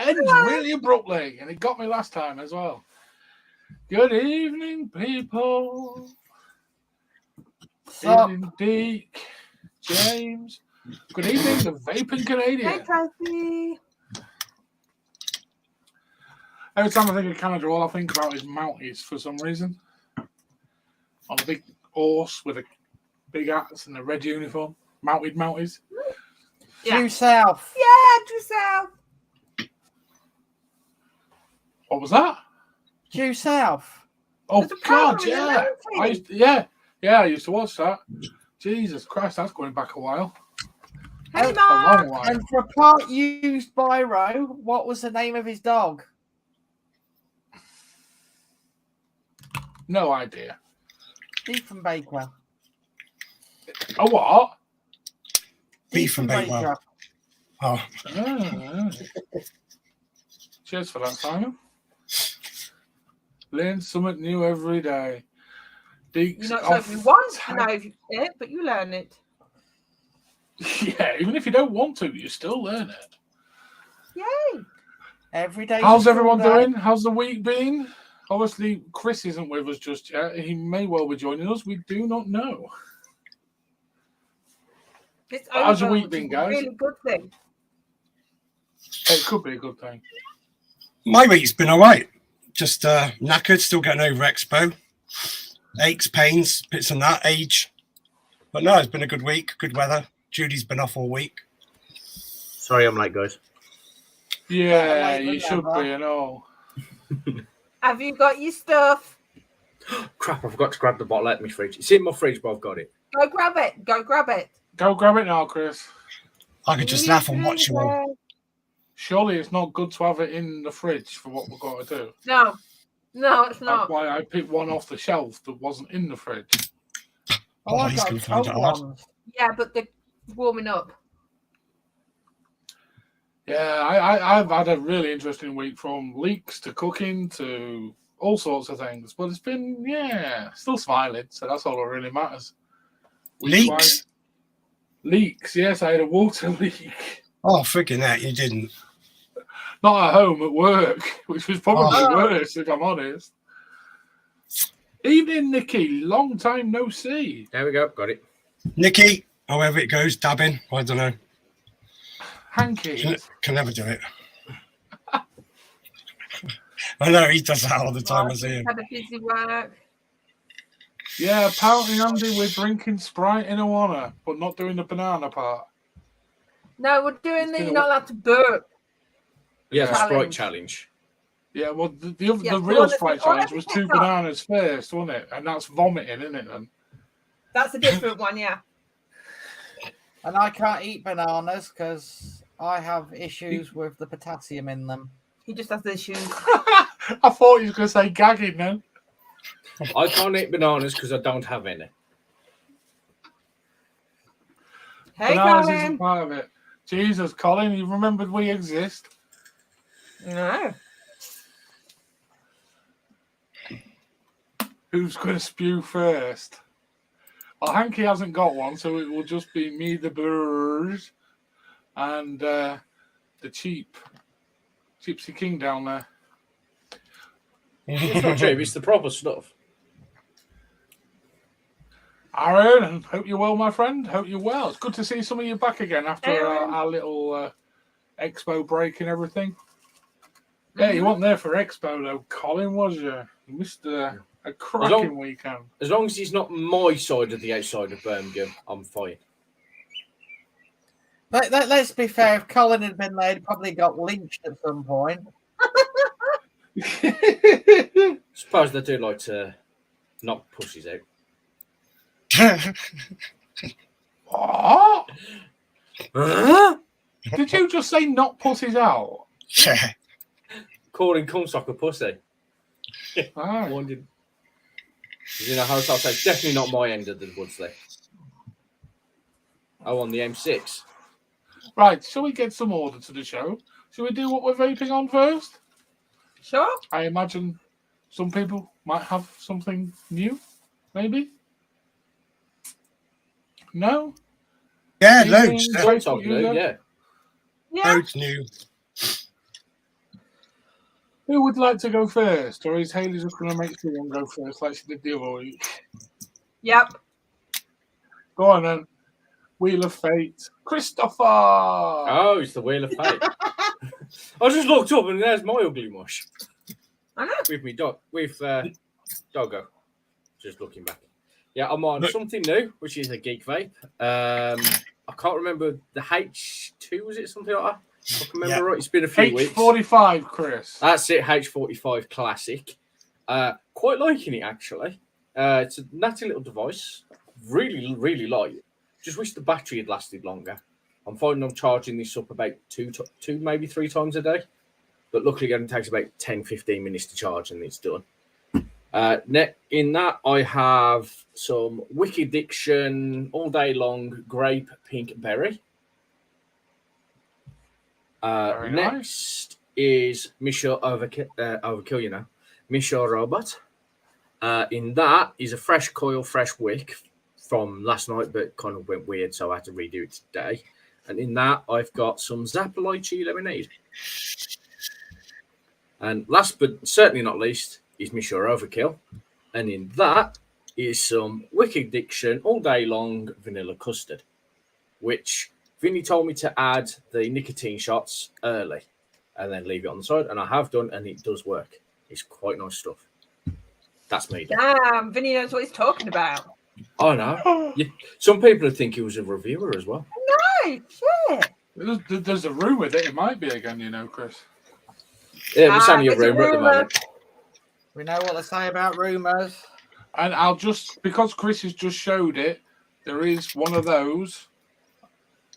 ends really abruptly, and it got me last time as well. Good evening, people. Good evening, Deke, James. Good evening, the Vaping Canadian. Hey, Tracy. Every time I think of Canada, all I think about is Mounties for some reason. On a big horse with a big hats and a red uniform. Mounted Mounties. Yeah. Due south. Yeah, due south. What was that? Due south. Oh, God, yeah. I used to watch that. Jesus Christ, that's going back a while. Hey, a long while. And for a part used by Roe, what was the name of his dog? No idea. Diefenbaker. Oh, what? Diefenbaker. Oh. Cheers for that, Simon. Learn something new every day. You're not sure if you want to know it, but you learn it. Yeah, even if you don't want to, you still learn it. Yay! Every day. How's everyone doing? How's the week been? Obviously, Chris isn't with us just yet. He may well be joining us. We do not know. It's how's your over, week been, guys? Really good thing. It could be a good thing. My week's been all right. Just knackered, still getting over Expo. Aches, pains, bits and that, age. But no, it's been a good week, good weather. Judy's been off all week. Sorry I'm late, guys. Yeah, you should be and all. Have you got your stuff? Crap, I forgot to grab the bottle out of my fridge. It's in my fridge, but I've got it. Go grab it. Go grab it. Go grab it now, Chris. I could just laugh and watch you all. Surely it's not good to have it in the fridge for what we've got to do. No, it's not. That's why I picked one off the shelf that wasn't in the fridge. Oh, he's going to find it hard. Yeah, but they're warming up. Yeah, I've had a really interesting week, from leaks to cooking to all sorts of things. But it's been, still smiling. So that's all that really matters. Leaks? Leaks, yes. I had a water leak. Oh, freaking that, you didn't. Not at home, at work, which was probably worse, if I'm honest. Evening, Nikki. Long time no see. There we go. Got it. Nikki, however it goes, dabbing. I don't know. Hanky. Can never do it. I know, he does that all the time. I see him. Had a busy work. Yeah, apparently, Andy, we're drinking Sprite in Awana, but not doing the banana part. No, we're doing the you're not allowed to burp. Yeah, the Sprite challenge. Yeah, well, the real Sprite challenge was 2 bananas first, wasn't it? And that's vomiting, isn't it, then? That's a different one, yeah. And I can't eat bananas because I have issues with the potassium in them. He just has issues. I thought you were going to say gagging then. I can't eat bananas because I don't have any. Hey, bananas Colin. isn't part of it. Jesus, Colin, you remembered we exist? No. Who's going to spew first? Well, Hanky hasn't got one, so it will just be me, the bird, and the Gypsy King down there. It's not true. It's the proper stuff. Aaron, hope you're well, my friend. Hope you're well. It's good to see some of you back again after our little expo break and everything. Yeah, you weren't there for expo though, Colin, was you? You missed a cracking weekend. As long as it's not my side of the outside of Birmingham, I'm fine. Let's be fair. If Colin had been there, he'd probably got lynched at some point. Suppose they do like to knock pussies out. What? Did you just say knock pussies out? Yeah. Calling Comstock a pussy. Oh. Wondered. You know how I'll say definitely not my end of the woods there. Oh, on the M6. Right, shall we get some order to the show? Shall we do what we're vaping on first? Sure. I imagine some people might have something new, maybe? No? Yeah, loads. Loads new, yeah. Yeah. Loads new. Who would like to go first? Or is Hayley just going to make someone go first like she did the other week? Yep. Go on then. Wheel of Fate. Christopher! Oh, it's the Wheel of Fate. I just looked up and there's my ugly mush. I know. With me dog. With Doggo. Just looking back. Yeah, I'm on something new, which is a Geek Vape. I can't remember the H2, was it something like that? If I can remember right. It's been a few weeks. H45, Chris. That's it, H45 Classic. Quite liking it, actually. It's a natty little device. Really, really light. Just wish the battery had lasted longer. I'm finding I'm charging this up about two, maybe 3 times a day. But luckily, it only takes about 10, 15 minutes to charge and it's done. In that, I have some Wicked Diction all day long grape pink berry. Next is Misha Overkill, Misha Robot. In that is a fresh coil, fresh wick from last night, but kind of went weird, so I had to redo it today. And in that, I've got some Zappa Lychee Lemonade. And last but certainly not least is Misha Overkill. And in that is some Wicked Diction all day long vanilla custard, which Vinny told me to add the nicotine shots early and then leave it on the side. And I have done, and it does work. It's quite nice stuff. That's me. Damn, Vinny knows what he's talking about. I know. Some people think he was a reviewer as well. No, shit. There's a rumour that it might be again, Chris. Yeah, it's only a rumour at the moment. We know what they say about rumours. And I'll just, because Chris has just showed it, there is one of those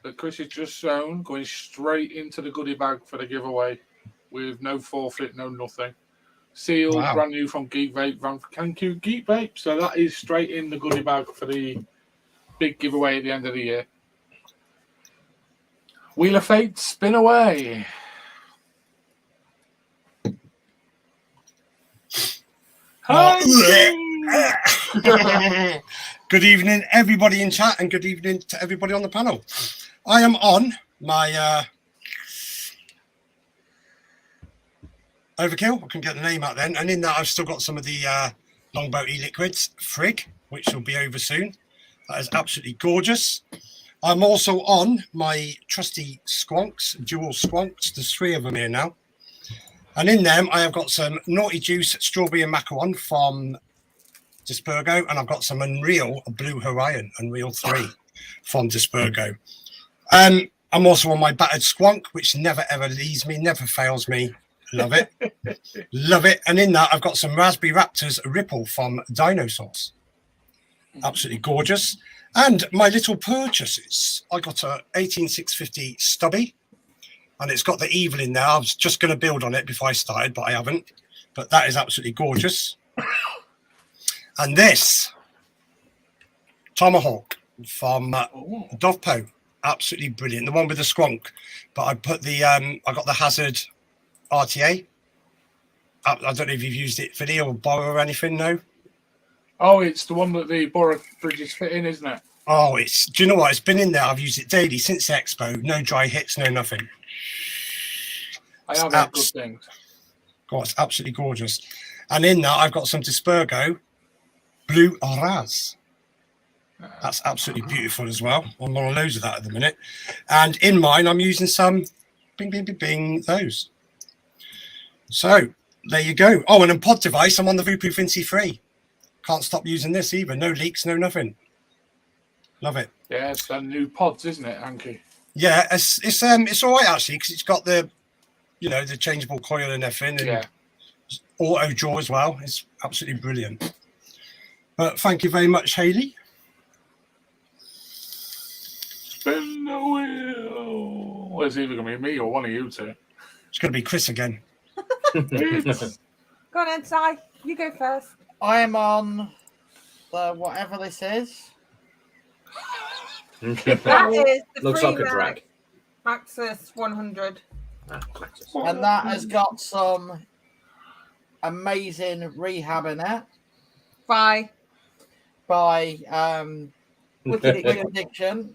that Chris has just shown going straight into the goodie bag for the giveaway with no forfeit, no nothing. Sealed, brand new from Geek Vape. Thank you, Geek Vape. So that is straight in the goodie bag for the big giveaway at the end of the year. Wheel of Fate, spin away. Good evening, everybody in chat, and good evening to everybody on the panel. I am on my Overkill. I couldn't get the name out then. And in that, I've still got some of the Longboat e-liquids, Frig, which will be over soon. That is absolutely gorgeous. I'm also on my trusty Squonks, dual Squonks. There's 3 of them here now. And in them, I have got some Naughty Juice, Strawberry and Macaron from Dispergo. And I've got some Unreal Blue Hawaiian, Unreal 3 from Dispergo. I'm also on my Battered Squonk, which never, ever leaves me, never fails me. Love it. Love it. And in that, I've got some Raspberry Raptors Ripple from Dinosaurs. Absolutely gorgeous. And my little purchases. I got a 18650 stubby. And it's got the evil in there. I was just going to build on it before I started, but I haven't. But that is absolutely gorgeous. And this Tomahawk from Dovpo. Absolutely brilliant. The one with the squonk. But I put the I got the Hazard RTA. I don't know if you've used it, Vinny, or Borrow or anything, no? Oh, it's the one that the Borough bridges fit in, isn't it? Oh, do you know what? It's been in there. I've used it daily since the expo. No dry hits, no nothing. I have had good things. God, it's absolutely gorgeous. And in that, I've got some Dispergo Blue Raz. That's absolutely beautiful as well. I'm on loads of that at the minute. And in mine, I'm using some bing, bing, bing, bing, those. So there you go. Oh, and a pod device. I'm on the Vupu Vinci 3. Can't stop using this either. No leaks, no nothing. Love it. Yeah, it's the new pods, isn't it, Hanky? Yeah, it's all right actually because it's got the, the changeable coil and everything, and auto draw as well. It's absolutely brilliant. But thank you very much, Hayley. Spin the wheel. Well, it's either going to be me or one of you two. It's going to be Chris again. Go on, Ed, Si. You go first. I am on the whatever this is. That is the Looks free like a drag. Maxis 100. And that has got some amazing rehab in it. By Wicked Addiction.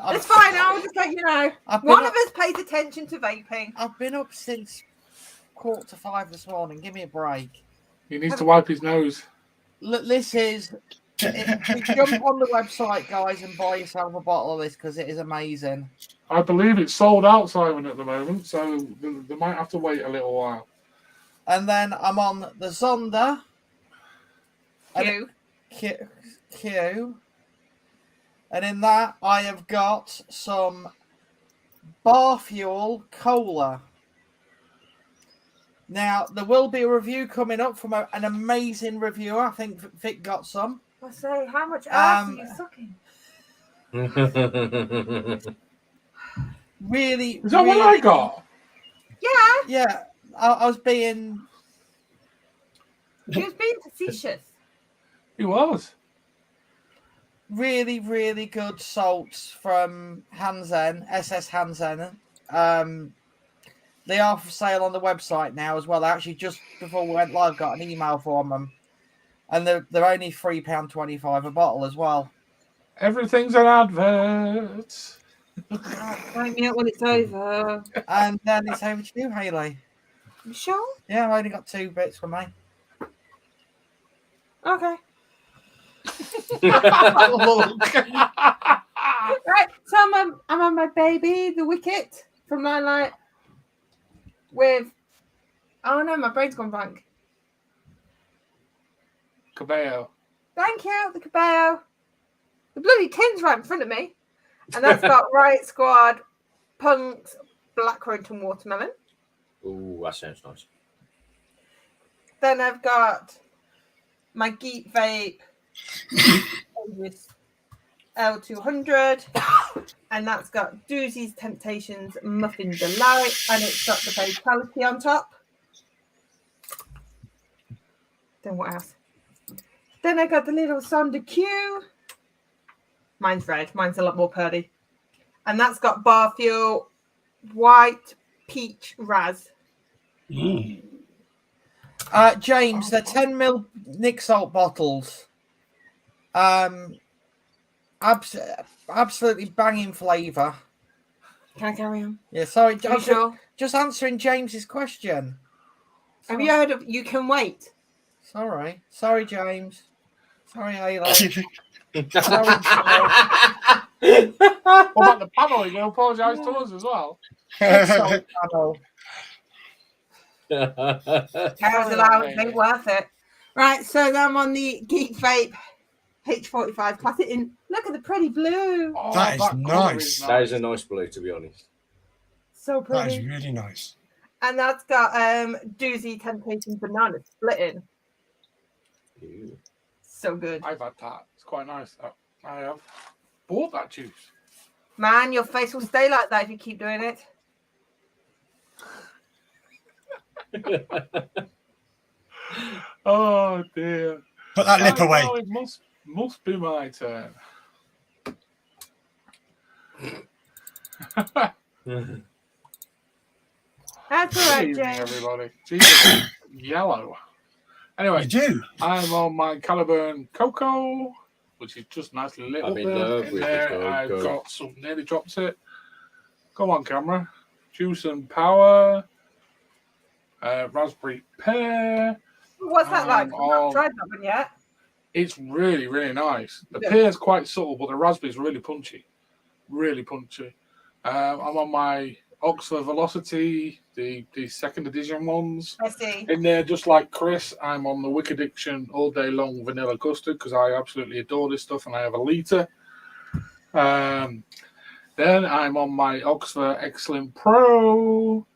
It's fine, I'll just let you know. One of us pays attention to vaping. I've been up since 4:45 this morning. Give me a break. He needs to wipe his nose. Look, this is. Jump on the website, guys, and buy yourself a bottle of this because it is amazing. I believe it's sold out, Simon, at the moment, so they might have to wait a little while. And then I'm on the Zonda. Q. And in that, I have got some Bar Fuel Cola. Now, there will be a review coming up from an amazing reviewer. I think Vic got some. I say, how much ass are you sucking? Really, Is that what I got? Yeah. Yeah, I was being. He was being facetious. He was. Really, really good salts from Hansen, SS Hansen. They are for sale on the website now as well. I actually, just before we went live, got an email from them. And they're only £3.25 a bottle as well. Everything's an advert. Find me out when it's over. And then it's over to you, Hayley. You sure? Yeah, I only got 2 bits for me. Okay. Look. Right, so I'm on my baby, the Wicket from Limelight with. Oh no, my brain's gone blank. Cabello. Thank you, the Cabello. The bloody tin's right in front of me. And that's got Riot Squad, Punks, Blackcurrant and Watermelon. Ooh, that sounds nice. Then I've got my Geek Vape L200. And that's got Doozy's Temptations Muffin Delight. And it's got the Fatality on top. Then what else? Then I got the little Sonda Q. Mine's red. Mine's a lot more pearly. And that's got Bar Fuel White Peach Raz. Mm. James, they're 10ml Nick Salt bottles. Absolutely banging flavour. Can I carry on? Yeah, sorry. Are you sure? Just answering James's question. Have you heard of You Can Wait? Sorry, James. Sorry, Hayley. What about the panel? Are you going to apologise to us as well? Carers allowed. It ain't worth it. Right, so I'm on the Geek Vape H45 Classic. In look at the pretty blue. Oh, That is colour nice. That is a nice blue, to be honest. So That is pretty. really nice. And that's got Doozy Temptation Banana Splitting. Ew. So good. I've had that. It's quite nice. I have bought that juice. Man, your face will stay like that if you keep doing it. Oh dear. Put that lip away. Now it must be my turn. That's all right, Evening, James. everybody. Jesus, yellow. Anyway, You do. I'm on my Caliburn Cocoa, which is just nicely lit I'm up in there. love In with there, the I've Cocoa. got some nearly dropped it. Come on, camera. Juice and Power. Raspberry Pear. What's that like? I've not Oh. tried that one yet. It's really, really nice. The Yeah. pear's quite subtle, but the raspberry's really punchy. Really punchy. I'm on my Oxford Velocity, the second edition ones. I see. In there, just like Chris, I'm on the Wick Addiction All Day Long Vanilla Custard because I absolutely adore this stuff and I have a litre. Then I'm on my Oxford Excellent Pro.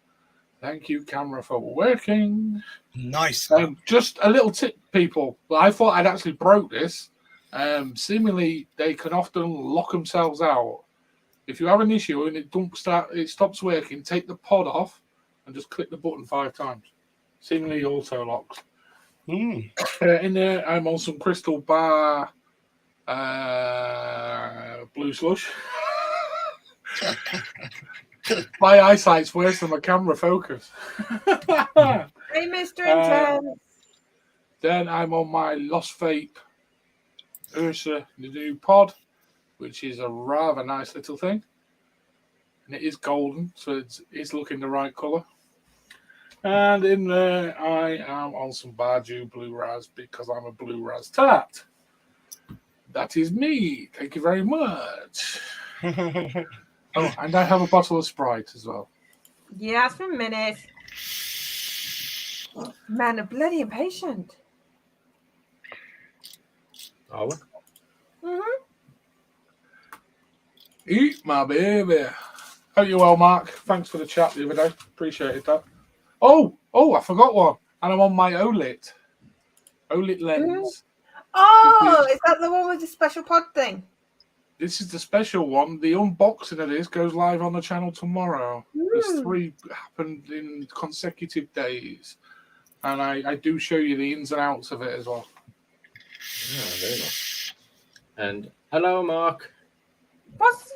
Thank you, camera, for working. Nice. Just a little tip, people. I thought I'd actually broke this. Seemingly, they can often lock themselves out. If you have an issue and it stops working, take the pod off and just click the button 5 times. Seemingly auto locks. Mm. In there, I'm on some Crystal Bar Blue Slush. My eyesight's worse than my camera focus. Hey, Mr. Intense. Then I'm on my Lost Vape Ursa, the new pod, which is a rather nice little thing. And it is golden, so it's looking the right colour. And in there, I am on some Baju Blue Raz because I'm a Blue Raz tat. That is me. Thank you very much. Oh, and I have a bottle of Sprite as well. Yes, for a minute. Man, are bloody impatient. Are we? Mm-hmm. Eat my baby. Hope you're well, Mark. Thanks for the chat the other day. Appreciated that. Oh, I forgot one. And I'm on my OLED lens. Oh, is that the one with the special pod thing? This is the special one. The unboxing of this goes live on the channel tomorrow. There's 3 happened in consecutive days. And I do show you the ins and outs of it as well. Yeah, very nice. And hello, Mark. What's...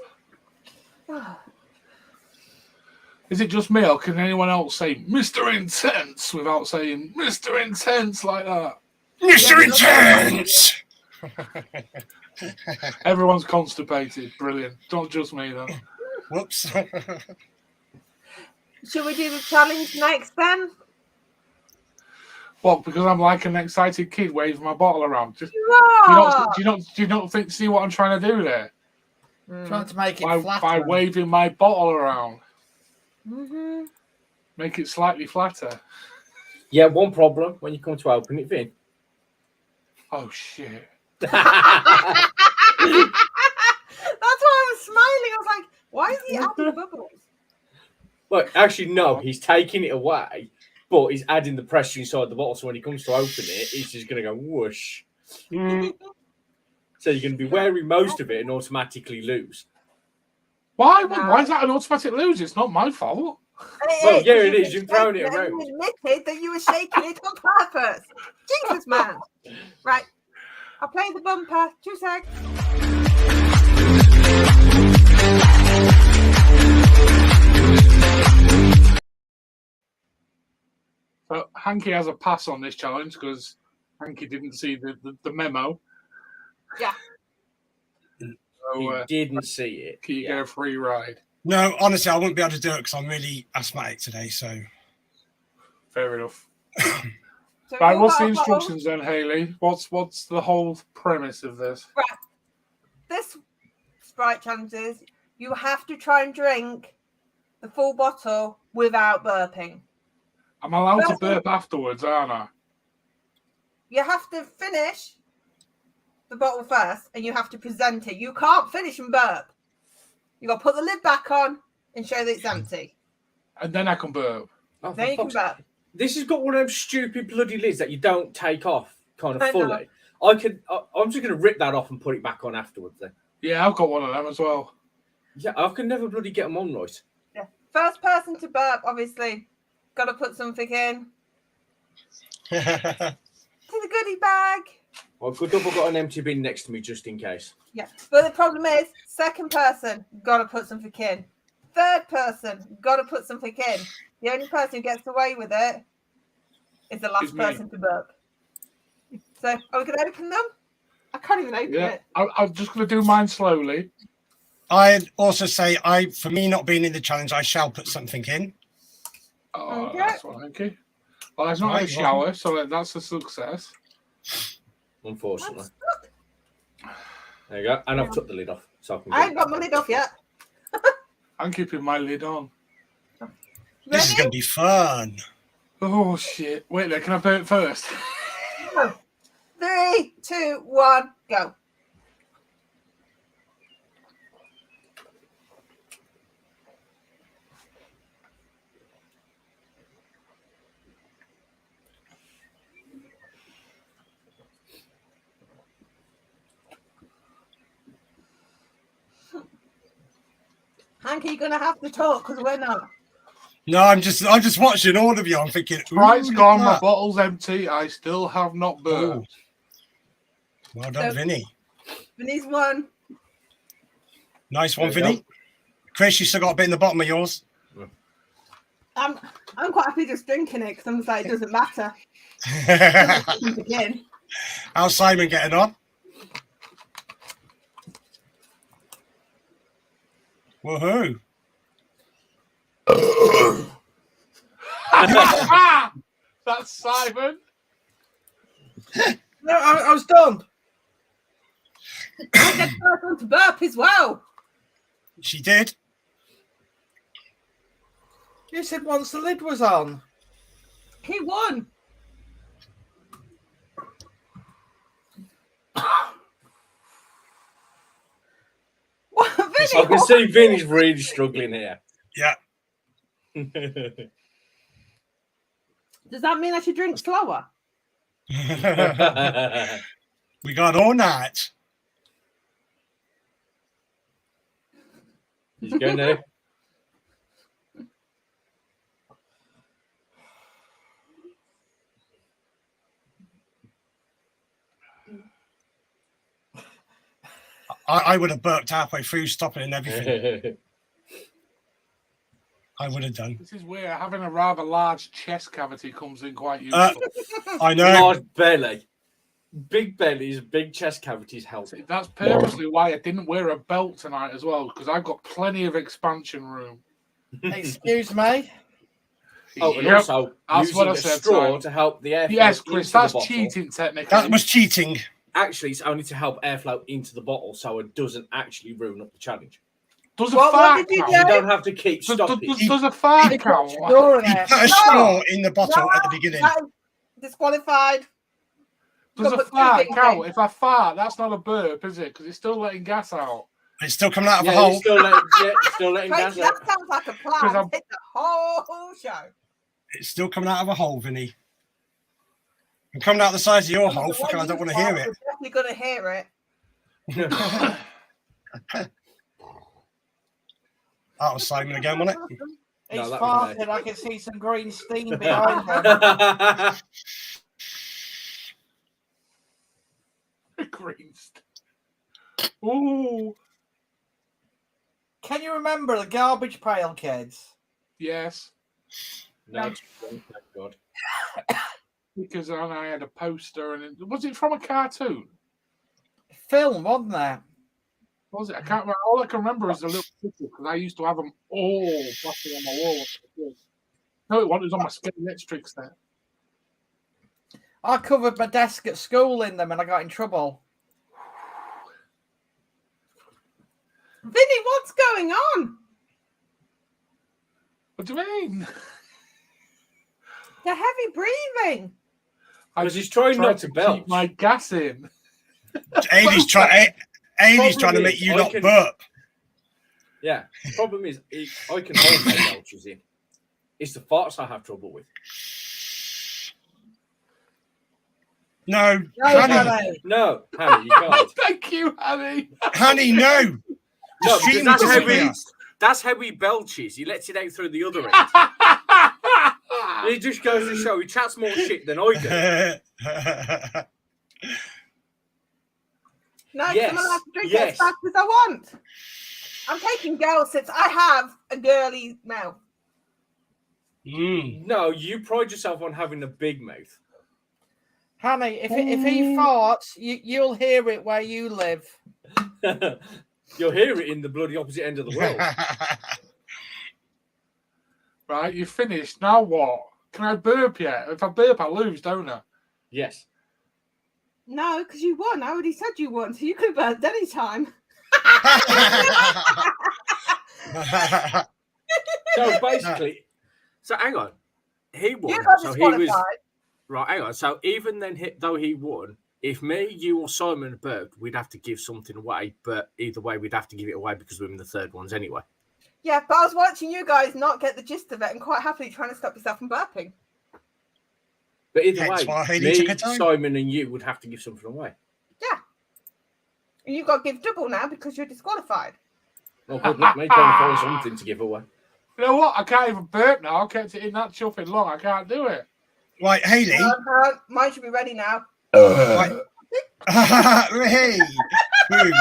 Is it just me, or can anyone else say Mr. Intense without saying Mr. Intense like that? Mr. Intense! Everyone's constipated. Brilliant. Not just me, though. Whoops. Should we do the challenge next then? Well, because I'm like an excited kid waving my bottle around. Just, Yeah. do you not think? See what I'm trying to do there? Trying to make it flatter. By waving my bottle around. Mm-hmm. Make it slightly flatter. Yeah, one problem when you come to open it, Vin. Oh shit! That's why I was smiling. I was like, why is he adding bubbles? Well, actually, no, he's taking it away, but he's adding the pressure inside the bottle. So when he comes to open it, he's just going to go whoosh. So you're going to be wearing most of it and automatically lose. Why? Why is that an automatic lose? It's not my fault. Well, yeah, it is. You're throwing it around. You admitted that you were shaking it on purpose. Jesus, man. Right. I'll play the bumper. 2 seconds. So Hanky has a pass on this challenge because Hanky didn't see the memo. Yeah. So, he didn't see it. You get a free ride. No, honestly, I wouldn't be able to do it because I'm really asthmatic today. So Fair enough. So Right, what's the instructions then, Hayley? What's the whole premise of this? Right. This Sprite challenge is you have to try and drink the full bottle without burping. I'm allowed to burp afterwards, aren't I? You have to finish the bottle first and you have to present it. You can't finish and burp. You got to put the lid back on and show that it's empty. And then I can burp. Oh, Then you can burp. This has got one of those stupid bloody lids that you don't take off kind of I know. fully. I'm just going to rip that off and put it back on afterwards then. Yeah, I've got one of them as well. Yeah, I can never bloody get them on right. Yeah. First person to burp, obviously, got to put something in. To the goodie bag. Well, good double got an empty bin next to me just in case. Yeah. But the problem is, second person, got to put something in. Third person, got to put something in. The only person who gets away with it is the last person to burp. So, are we going to open them? I can't even open it. I'm just going to do mine slowly. I'd also say, for me not being in the challenge, I shall put something in. Oh, Okay. that's one, thank you. Well, it's not a shower, so that's a success. Unfortunately. There you go. And I've took the lid off. So I ain't got my lid off yet. I'm keeping my lid on. This is going to be fun. Oh, shit. Wait there, can I burp first? 3, 2, 1, go. Hank, you're going to have to talk because we're not. No, I'm just watching all of you. I'm thinking, Sprite's gone, my bottle's empty. I still have not burped. Well done, Vinny. Vinny's won. Nice one, Vinny. Chris, you still got a bit in the bottom of yours. I'm quite happy just drinking it because I'm just like, it doesn't matter. Again. How's Simon getting on? Woohoo. That's Simon. No, I was done. I get first one to burp as well. She did. You said once the lid was on. He won. What, Vinny, I can see Vinny's really struggling here. Yeah. Does that mean I should drink slower? We got all night. He's going to. I would have burped halfway through, stopping and everything. I would have done. This is where having a rather large chest cavity comes in quite useful. I know. Large belly. Big bellies, big chest cavities help. See, that's purposely why I didn't wear a belt tonight as well, because I've got plenty of expansion room. Excuse me. Oh, and Yep, also that's using what I a said, straw Simon. to help the airflow. Yes, Chris, into the that's bottle. cheating technically. That was cheating. Actually, it's only to help airflow into the bottle, so it doesn't actually ruin up the challenge. Does a What fart did you count? do? You don't have to keep Does, stopping. does a fart He put count? straw in He it. put a straw in the bottle at the beginning. That is disqualified. Does Got a put two fart things count? in. If I fart, that's not a burp, is it? Because it's still letting gas out. It's still coming out of a Yeah, hole. it's still letting gas Tracy, out. that sounds like a Because plan. I'm- Hit the whole show. It's still coming out of a hole, Vinny. And coming out the size of your hole, The fucking, way I don't you want to hear fart, it. We're definitely going to hear it. That was Simon again, wasn't it? He's No, that was farted. I can see some green steam behind him. Green. Ooh, Can you remember the garbage pail kids? yes. No, it's thank God. Because I had a poster, and was it from a cartoon? Film, wasn't there? Was it? I can't remember. All I can remember is the little picture because I used to have them all plastered on my wall. No, it was on my scale electrics there. I covered my desk at school in them and I got in trouble. Vinny, what's going on? What do you mean? The heavy breathing. Because he's trying not to keep belch. my gas in. Ailey's trying to make you not burp. Yeah. The problem is, I can hold my belches in. It's the farts I have trouble with. No, No, Hanny, Hanny. No, Hannah, you can't. Thank you, Annie. Hanny, no. No, because Stream that's how, disappear. that's how he belches. He lets it out through the other end. He just goes to show he chats more shit than I do. No, Yes, I'm allowed to drink yes. as fast as I want. I'm taking girl sips. I have a girly mouth. No, you pride yourself on having a big mouth. Hanny, if he farts, you'll hear it where you live. You'll hear it in the bloody opposite end of the world. Right, you finished. Now what? Can I burp yet? If I burp, I lose, don't I? Yes. No, because you won. I already said you won, so you could have burped any time. So basically, so hang on. He won. You got So he was disqualified. right. Hang on. So even then, though he won, if me, you, or Simon burped, we'd have to give something away. But either way, we'd have to give it away because we're in the third ones anyway. Yeah, but I was watching you guys not get the gist of it and quite happily trying to stop yourself from burping. But either Hence way, why Hayley took me, her time. Simon, and you would have to give something away. And you've got to give double now because you're disqualified. Well, good luck me trying to find something to give away. You know what? I can't even burp now. I kept it in that chuffing long. I can't do it. Right, Hayley. Mine should be ready now. Right. Hey. Boom.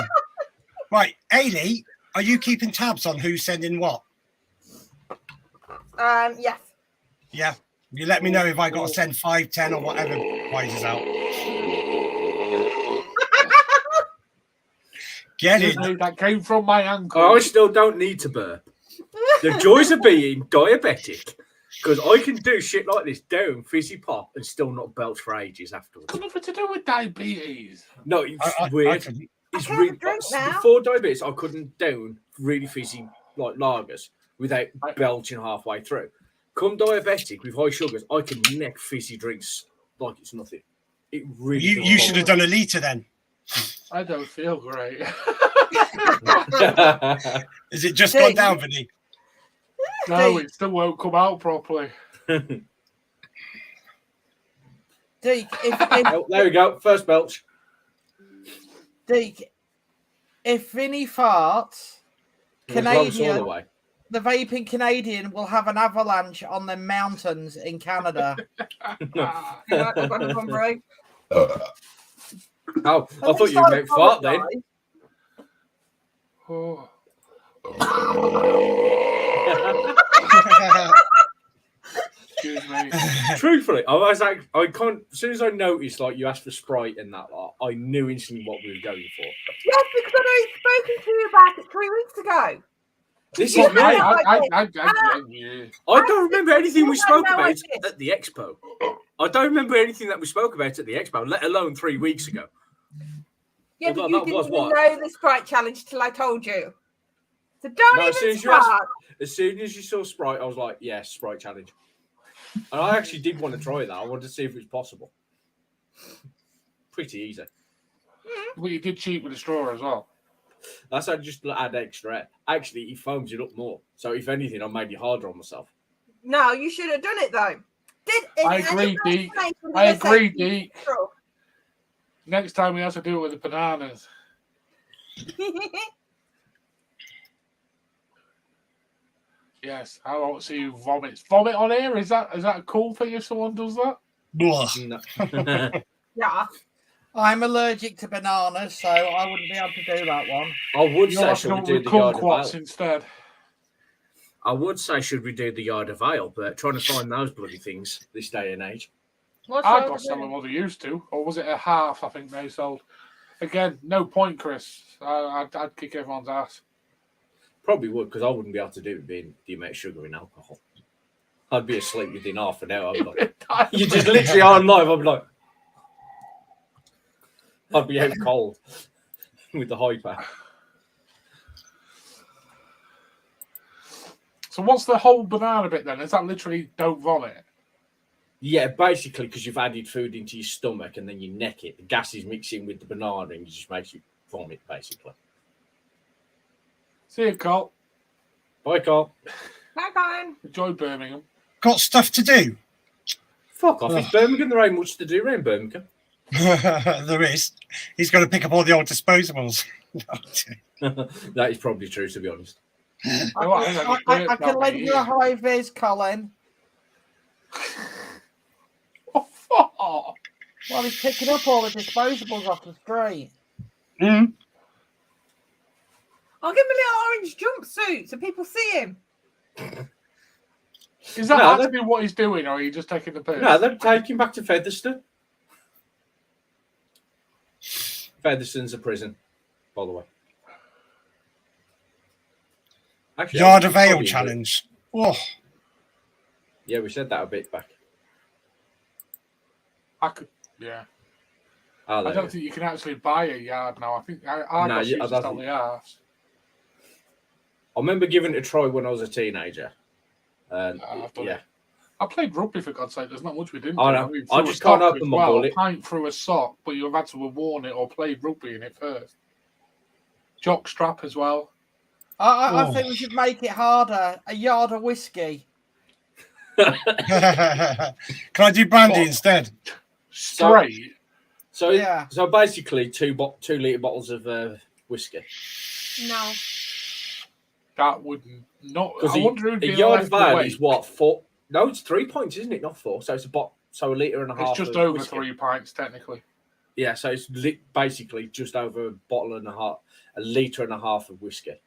Right, Hayley, are you keeping tabs on who's sending what? Yes. Yeah. You let me know if I got to send 5, 10 or whatever prizes out. Get it. That came from my ankle. I still don't need to burp. The joys of being diabetic. Because I can do shit like this down fizzy pop and still not belch for ages afterwards. Got nothing to do with diabetes. No, it's I weird. couldn't. It's can't really drink now. before diabetes. I couldn't down really fizzy like lagers without belching halfway through. Come diabetic with high sugars, I can neck fizzy drinks like it's nothing. It really. You should have done a litre then. I don't feel great. Is it just gone down, Vinny? No, it still won't come out properly. Deke, Oh, there we go. First belch. Deke, if Vinny farts, Canadian, the vaping Canadian will have an avalanche on the mountains in Canada. Oh, I thought you meant fart then. Oh. Excuse me. Truthfully, as soon as I noticed like you asked for Sprite and that lot, I knew instantly what we were going for. Yes, because I'd spoken to you about it 3 weeks ago. This Yeah, is me. I don't remember anything we spoke about at the expo. I don't remember anything that we spoke about at the expo, let alone 3 weeks ago. Yeah, Although but you that didn't was even what? know the Sprite challenge till I told you. So don't even start. As soon as you saw Sprite, I was like, yes, Sprite challenge. And I actually did want to try that. I wanted to see if it was possible. Pretty easy. Well, you did cheat with the straw as well. That's how I just add extra. Actually, he foams it up more. So if anything, I made it harder on myself. No, you should have done it though. I agree, Deke. I agree, Deke. Next time we have to do it with the bananas. Yes, I want to see you vomit. Vomit on air? Is that a cool thing if someone does that? No. Yeah. I'm allergic to bananas, so I wouldn't be able to do that one. I would You'll say, have to should go we do with the yard of kumquats ale? instead. I would say, should we do the yard of ale? But trying to find those bloody things this day and age. I got some of what they used to. Or was it a half, I think they sold? Again, no point, Chris. I'd kick everyone's ass. Probably would, because I wouldn't be able to do it being the amount of sugar in alcohol. I'd be asleep within half an hour. You just literally on live. I'd be like, I'd be out cold with the hyper. So what's the whole banana bit then? Is that literally don't vomit? Yeah, basically, because you've added food into your stomach and then you neck it. The gas is mixing with the banana and it just makes you vomit, basically. See you, Carl. Bye, Carl. Bye, Colin. Enjoy Birmingham. Got stuff to do. Fuck off. It's Birmingham. There ain't much to do around Birmingham. There is. He's got to pick up all the old disposables. That is probably true, to be honest. I can lend you a high vis, Colin. Oh, fuck. Well, he's picking up all the disposables off the street. Mm. I'll give him a little orange jumpsuit so people see him. Is that No, actually what he's doing, or are you just taking the piss? No, they're taking back to Featherstone. Featherstone's a prison, by the way. Actually, Yard of Ale probably challenge. Oh, Yeah, we said that a bit back. I could, yeah. Oh, I there don't we think you can actually buy a yard now. I think I No, got I used don't to think- the arse. I remember giving it a try when I was a teenager. I've done it. I played rugby, for God's sake. There's not much we didn't I do. know. We I threw a just can't sock open as my well, bullet. A pint through a sock, but you've had to have worn it or played rugby in it first. Jock strap as well. I think we should make it harder. A yard of whiskey. can I do brandy instead? Straight. So, Yeah. so basically, 2 litre bottles of whiskey. No. That would not. Because I wonder who'd a be yard left of ale away. is what, 4? No, it's 3 pints, isn't it? Not 4. So it's a litre and a half. It's just of over whiskey. 3 pints, technically. Yeah, so it's basically just over a bottle and a half, a litre and a half of whiskey.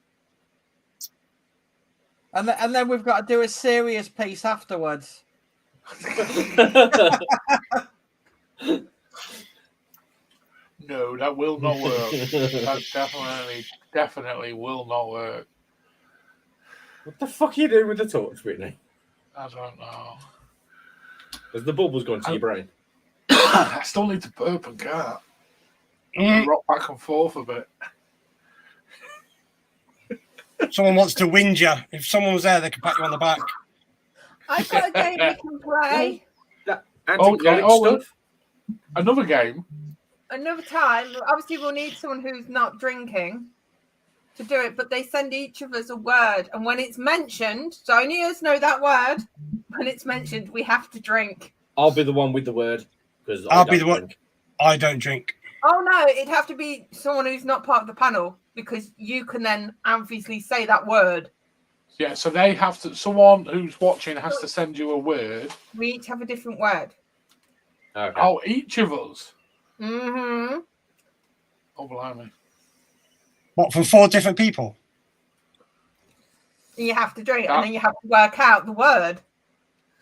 And then we've got to do a serious piece afterwards. No, that will not work. That definitely will not work. What the fuck are you doing with the torch, Whitney? I don't know. Has the bubbles gone to your brain? I still need to burp and go. Rock back and forth a bit. Someone wants to wind you. If someone was there, they could pat you on the back. I've got a game we can play That anti-colic stuff? Another game. another time. Obviously, we'll need someone who's not drinking to do it, but they send each of us a word, and when it's mentioned, so only us know that word. When it's mentioned, we have to drink. I'll be the one with the word because I'll be the one. I don't drink. Oh no, it'd have to be someone who's not part of the panel because you can then obviously say that word. Yeah, so they have to. Someone who's watching has to send you a word. We each have a different word. Okay. Oh, each of us. Mm-hmm. Oh, blimey. What, from 4 different people? And you have to drink, and then you have to work out the word.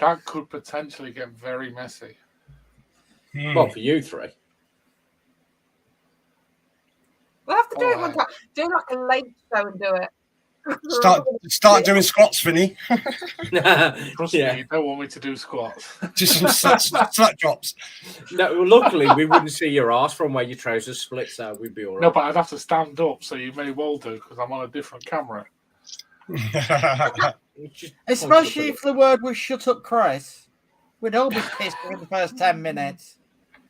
That could potentially get very messy. Well, for you 3. We'll have to do it one time. Do like a late show and do it. Start doing squats, Vinny. Trust me, you don't want me to do squats. Just some slut drops. No, luckily we wouldn't see your ass from where your trousers split, so we'd be all right. No, but I'd have to stand up, so you may well do because I'm on a different camera. Especially if the word was "shut up, Chris." We'd all be pissed in the first 10 minutes.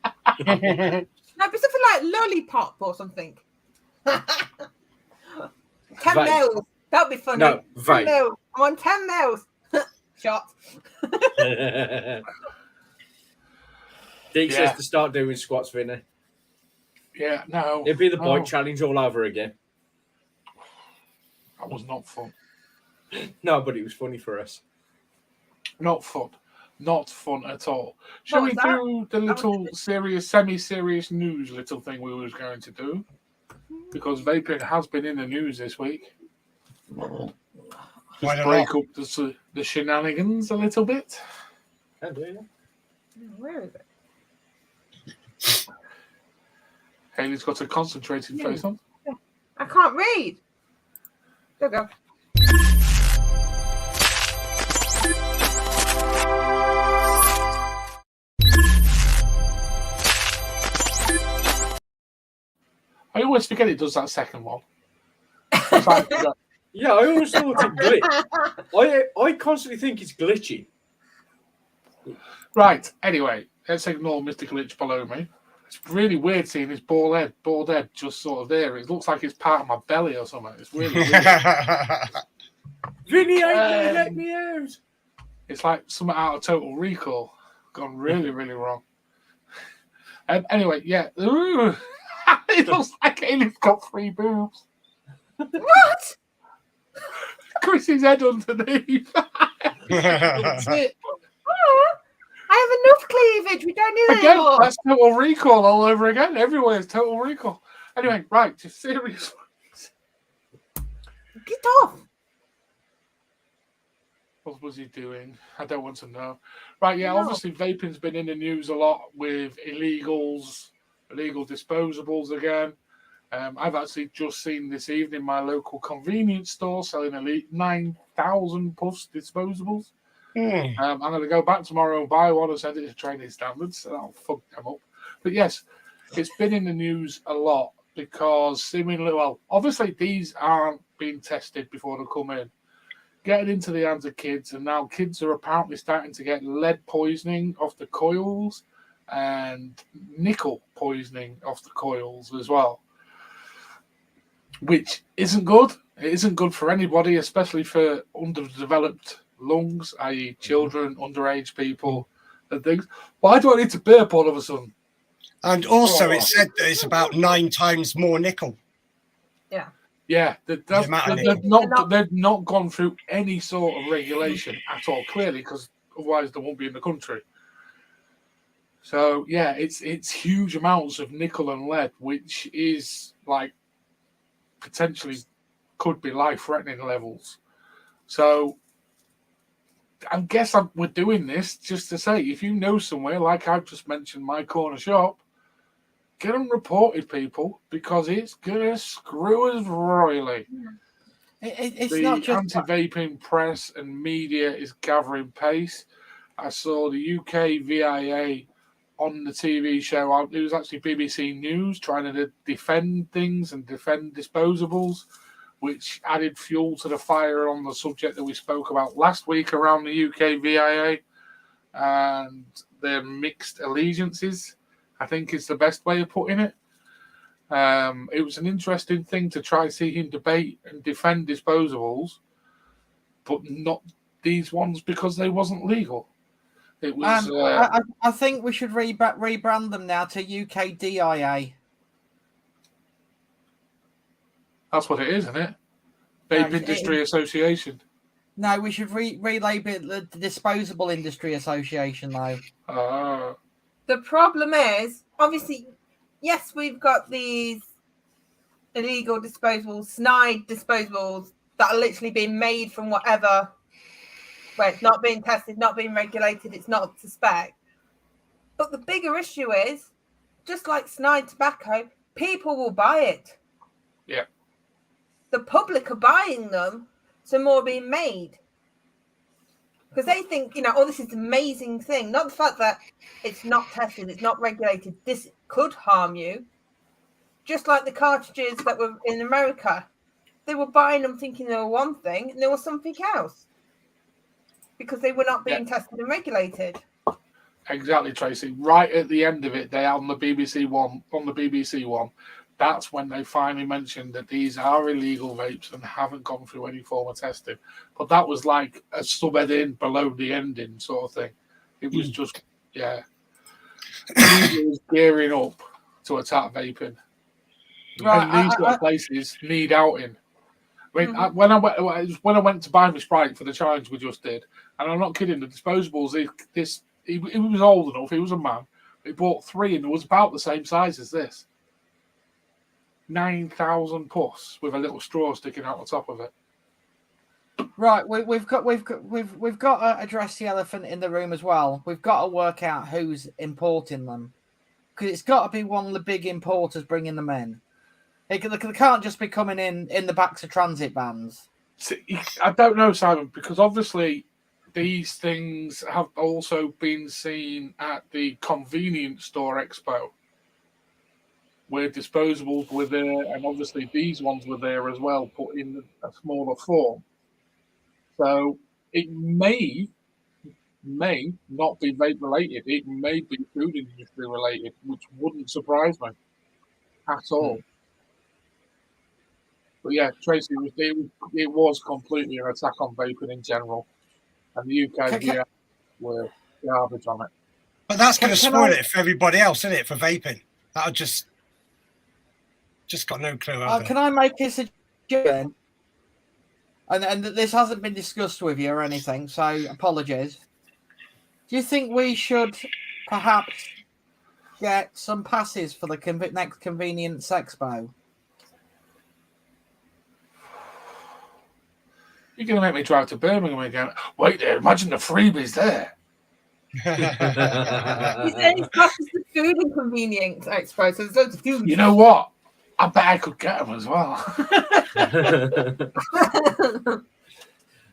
No, but something like lollipop or something. 10 Vape. mils. That'd be funny. No, 10 vape. mils. I'm on 10 mils. Shot. Deke says to start doing squats, Vinny. Yeah, no. It'd be the bike challenge all over again. That was not fun. No, but it was funny for us. Not fun. Not fun at all. Shall we What was that? do the little serious, semi-serious news little thing we was going to do? Because vaping has been in the news this week. Just break up the shenanigans a little bit. Can do, yeah. Where is it? Haley's got a concentrated face on. I can't read. There we go. I always forget it does that second one. It's like, Yeah, I always thought it glitched. I constantly think it's glitchy. right, anyway, let's ignore Mr. Glitch below me. It's really weird seeing his bald head just sort of there. It looks like it's part of my belly or something. It's really weird. Vinny, let me out. It's like something out of Total Recall. Gone really, really wrong. Anyway, yeah. It looks like Haley's got 3 boobs. What? Chrissy's head underneath. That's it. I have enough cleavage. We don't need it Again, anymore. that's Total Recall all over again. Everywhere is Total Recall. Anyway, right, just serious. Get off. What was he doing? I don't want to know. Right, yeah, obviously vaping's been in the news a lot with illegal disposables again. I've actually just seen this evening my local convenience store selling elite 9,000 puffs disposables. I'm going to go back tomorrow and buy one and send it to training standards, so that'll fuck them up. But yes, it's been in the news a lot because seemingly, well, obviously these aren't being tested before they come in. Getting into the hands of kids, and now kids are apparently starting to get lead poisoning off the coils and nickel poisoning off the coils as well, which isn't good. It isn't good for anybody, especially for underdeveloped lungs, i.e. children, underage people, and things. Why do I need to burp all of a sudden? And also, it said that it's about 9 times more nickel. Yeah, they've not gone through any sort of regulation at all, clearly, because otherwise they won't be in the country. So yeah, it's huge amounts of nickel and lead, which is like potentially could be life-threatening levels. So I guess we're doing this just to say, if you know somewhere, like I've just mentioned, my corner shop, get them reported, people, because it's gonna screw us royally. It's The not just anti-vaping press and media is gathering pace. I saw the UK VIA on the TV show. It was actually BBC News trying to defend things and defend disposables, which added fuel to the fire on the subject that we spoke about last week around the UK VIA and their mixed allegiances, I think is the best way of putting it. It was an interesting thing to try see him debate and defend disposables, but not these ones because they wasn't legal. It was. I think we should rebrand them now to UK DIA. That's what it is, isn't it? Vape Industry Association. No, we should relabel it the Disposable Industry Association, though. The problem is, obviously, yes, we've got these illegal disposables, snide disposables that are literally being made from whatever, where it's not being tested, not being regulated, it's not up to spec. But the bigger issue is, just like snide tobacco, people will buy it. Yeah. The public are buying them, so more being made. Because they think, oh, this is an amazing thing. Not the fact that it's not tested, it's not regulated. This could harm you. Just like the cartridges that were in America. They were buying them thinking they were one thing, and they were something else. Because they were not being tested and regulated. Exactly, Tracy. Right at the end of it, they on the BBC One, that's when they finally mentioned that these are illegal vapes and haven't gone through any form of testing. But that was like a subheading below the ending sort of thing. It was just, Media was gearing up to attack vaping. Right, And these sort of places need outing. I mean, when I went to buy my Sprite for the challenge we just did, and I'm not kidding, the disposables, he was old enough, he was a man, he bought 3 and it was about the same size as this. 9,000 puss with a little straw sticking out the top of it. Right, we've got to address the elephant in the room as well. We've got to work out who's importing them, because it's got to be one of the big importers bringing them in. They can't just be coming in the backs of transit vans. See, I don't know, Simon, because obviously these things have also been seen at the convenience store expo, where disposables were there, and obviously these ones were there as well, put in a smaller form. So it may not be vape related. It may be food industry related, which wouldn't surprise me at all. But yeah, Tracy, it was completely an attack on vaping in general, and the UK were garbage on it. But that's going to spoil it for everybody else, isn't it? For vaping, that'll just got no clue. Can I make a suggestion? And this hasn't been discussed with you or anything, so apologies. Do you think we should perhaps get some passes for the next Convenience Expo? You're going to make me drive to Birmingham again. Wait there, imagine the freebies there. It's passes the food and convenience expo, so there's loads of food. You know what? I bet I could get them as well.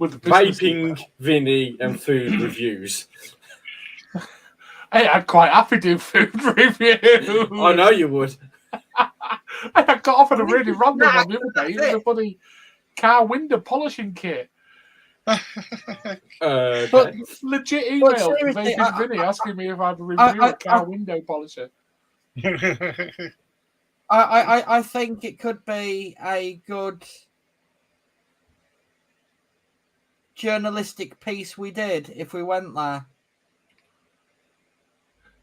With the Vaping, Vinny, and food reviews. Hey, I'd quite happy to do food review. I know you would. I got offered a really random one the other day. It was a funny car window polishing kit. But legit email from Vaping Vinny asking me if I'd review a car window polisher. I think it could be a good journalistic piece we did if we went there.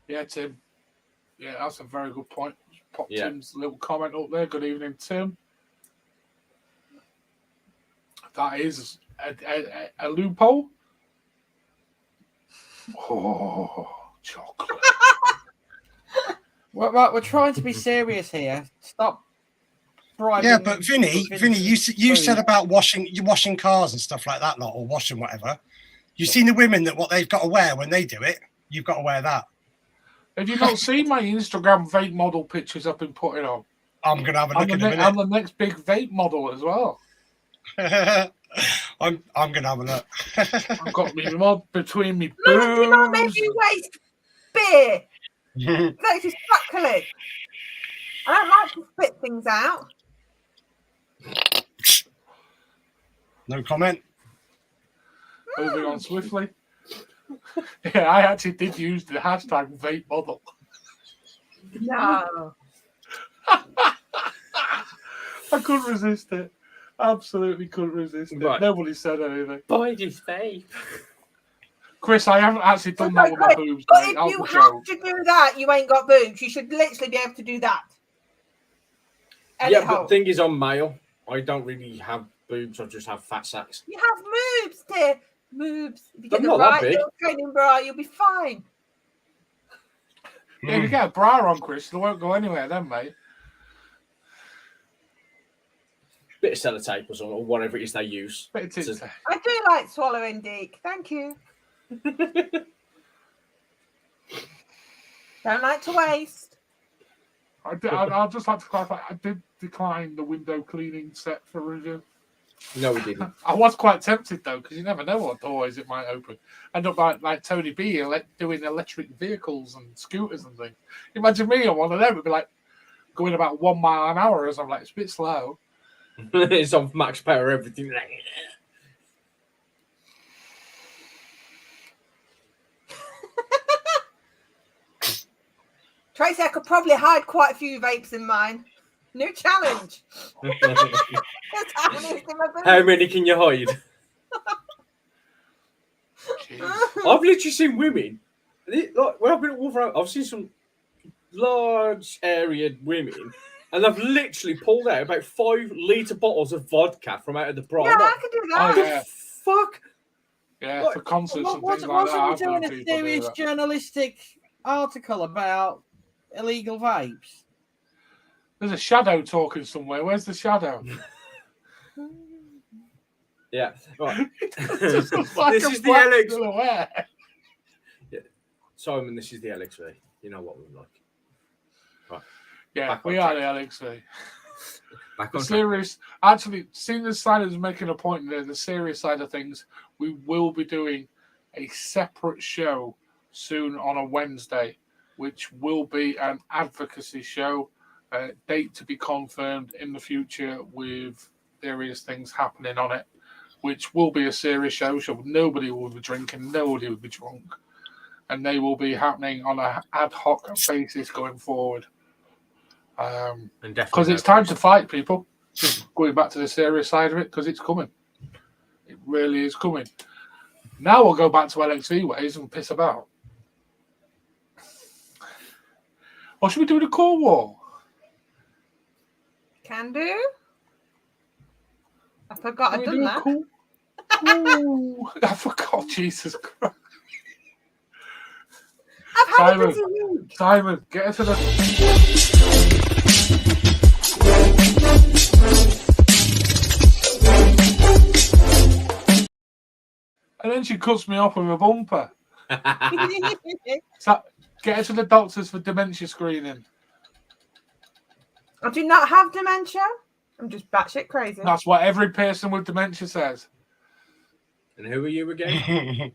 Yeah, Tim. Yeah, that's a very good point. Pop Tim's little comment up there. Good evening, Tim. That is a loophole. Oh, chocolate. Right, we're trying to be serious here. Stop bribing. Yeah, but Vinny, you said about washing cars and stuff like that, lot, or washing whatever. You've seen the women that what they've got to wear when they do it. You've got to wear that. Have you not seen my Instagram vape model pictures I've been putting on? I'm gonna have a look at them. I'm the next big vape model as well. I'm gonna have a look. I've got me mod between me No, do not make boobs. me waste beer. That's just chocolate. I don't like to spit things out. No comment. Moving on swiftly. Yeah, I actually did use the hashtag vape model. No. I couldn't resist it. Absolutely couldn't resist it. Right. Nobody said anything. Buy this vape. Chris, I haven't actually done that with my boobs. But Mate. if Out you the have joke. to do that, you ain't got boobs. You should literally be able to do that. Edit Yeah, but hole. the thing is, I'm male. I don't really have boobs. I just have fat sacks. You have moves, dear. Moves. If you They're get the not that right big. little training bra, you'll be fine. Yeah, if you get a bra on, Chris, they won't go anywhere then, mate. Bit of sellotape or something, or whatever it is they use. But it's I do like swallowing dick. Thank you. Don't like to waste. I'd just like to clarify, I did decline the window cleaning set for review. No, we didn't. I was quite tempted, though, because you never know what doors it might open. End up like Tony B doing electric vehicles and scooters and things. Imagine me on one of them, it'd be like going about 1 mile an hour as I'm like, it's a bit slow. It's on max power, everything. Tracy, I could probably hide quite a few vapes in mine. New challenge. That's happening in my boobs. How many can you hide? Jeez. I've literally seen women. Like when I've been at Wolverhampton, I've seen some large area women, and they've literally pulled out about 5-litre bottles of vodka from out of the bra. Yeah, I'm I like, could do Oh, that. yeah. fuck. Yeah, What- for concerts and things like Wasn't that. we I've known doing a people do serious that. journalistic article about illegal vapes? There's a shadow talking somewhere. Where's the shadow? Yeah. Right. This This is the LX. silhouette. Simon, this is the LXV. You know what we're like. Yeah, Back on we are track. the LXV. Back The on track. serious, actually, seeing the side is making a point there, the serious side of things, we will be doing a separate show soon on a Wednesday, which will be an advocacy show, date to be confirmed in the future with various things happening on it, which will be a serious show. So nobody will be drinking, nobody will be drunk, and they will be happening on an ad hoc basis going forward. And definitely Because it's time to fight, people. Just going back to the serious side of it, because it's coming. It really is coming. Now we'll go back to LXV ways and piss about. Or should we do the core war? Can do. I forgot Can I'd we done do a that. core? Ooh, I forgot, Jesus Christ. I've had a Simon. busy week. Simon, get her to the... And then she cuts me off with a bumper. So, get her to the doctors for dementia screening. I do not have dementia. I'm just batshit crazy. That's what every person with dementia says. And who are you again?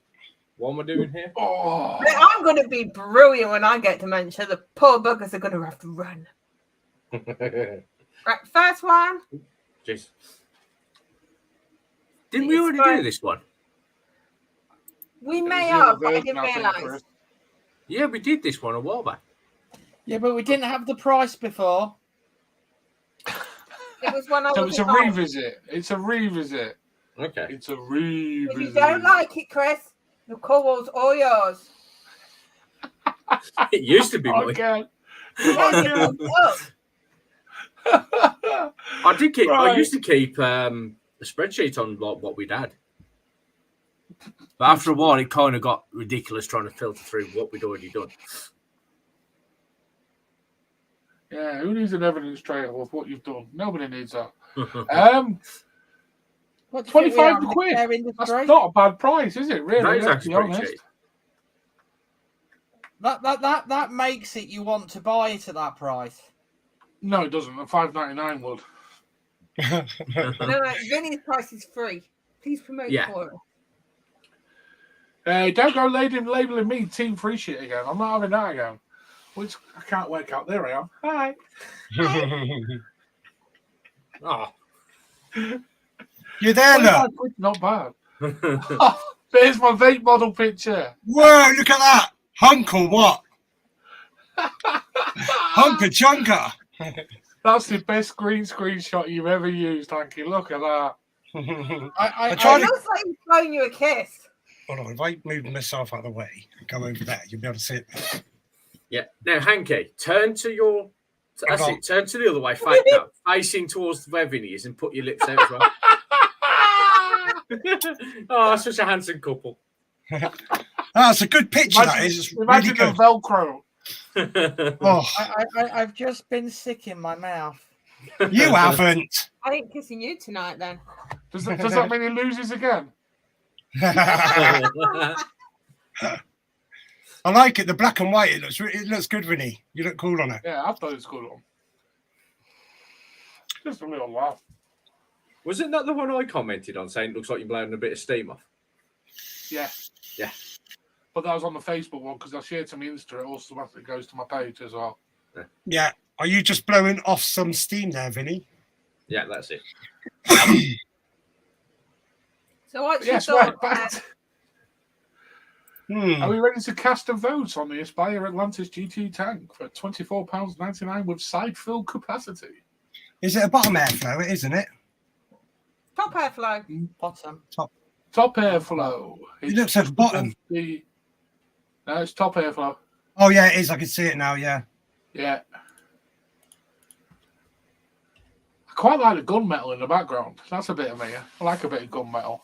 What am I doing here? Oh, But I'm going to be brilliant when I get dementia. The poor buggers are going to have to run. Right, first one. Jeez. Didn't we It's already fine. do this one? We it may was the have, but I version, didn't I think, realise. Chris. Yeah, we did this one a while back. Yeah, but we didn't have the price before. It was when I So was it's a revisit. It's a revisit. Okay. It's a If revisit. you don't like it, Chris, the call's all yours. It used to be mine. Okay. Yes, it was. I did keep. I Right. used to keep a spreadsheet on like what we'd had. But after a while, it kind of got ridiculous trying to filter through what we'd already done. Yeah, who needs an evidence trail of what you've done? Nobody needs that. What do you think we 25 are in the quid. care That's industry? not a bad price, is it? Really? That is Let's actually be pretty honest. cheap. That makes it you want to buy it at that price. No, it doesn't. The $5.99 would. No, Vinny's price is free. Please promote Yeah. for us. Don't go labeling me team free shit again. I'm not having that again. Which I can't wake up. There I am. Hi. Oh. You're there, look. Not bad. There's my vape model picture. Whoa, look at that. Hunk or what? Hunker chunker. That's the best green screenshot you've ever used, Hanky. Look at that. I It tried to looks like he's blowing you a kiss. Hold on, if I move myself out of the way and go over there, you'll be able to see it. Yeah. Now, Hanky, turn to your. That's Hold on. it. Turn to the other way, facing towards where Vinny is, and put your lips out as well. Oh, such a handsome couple. That's a good picture, that is. It's really Imagine good. the Velcro. Oh, I've just been sick in my mouth. you haven't. I ain't kissing you tonight then. Does that mean he loses again? I like it. The black and white. It looks good, Vinny. You look cool on it. Yeah, I thought it was good on. Just a little laugh. Wasn't that the one I commented on saying it looks like you're blowing a bit of steam off? Yeah. Yeah. But that was on the Facebook one because I shared to my Insta. It automatically goes to my page as well. Yeah. Are you just blowing off some steam there, Vinny? Yeah, that's it. So what's Yes, your right. thought? Back. Are we ready to cast a vote on the Aspire Atlantis GT tank for £24.99 with side fill capacity? Is it a bottom airflow? It is, isn't it? Top airflow. Bottom. Top airflow. It looks like bottom. No, it's top airflow. Oh, yeah, it is. I can see it now, yeah. Yeah. I quite like the gunmetal in the background. That's a bit of me. I like a bit of gunmetal.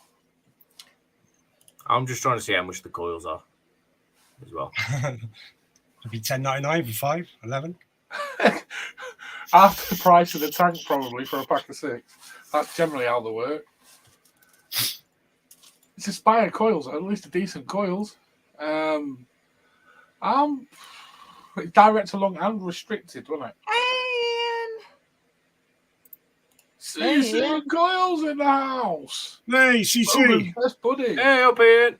I'm just trying to see how much the coils are as well. It'd be $10.99 for 5, 11. Half the price of the tank, probably, for a pack of 6. That's generally how they work. It's Aspire coils, at least a decent coils. Direct to long and restricted, wasn't it? And CC coils in the house. Hey, CC. Best buddy. Hey, up here.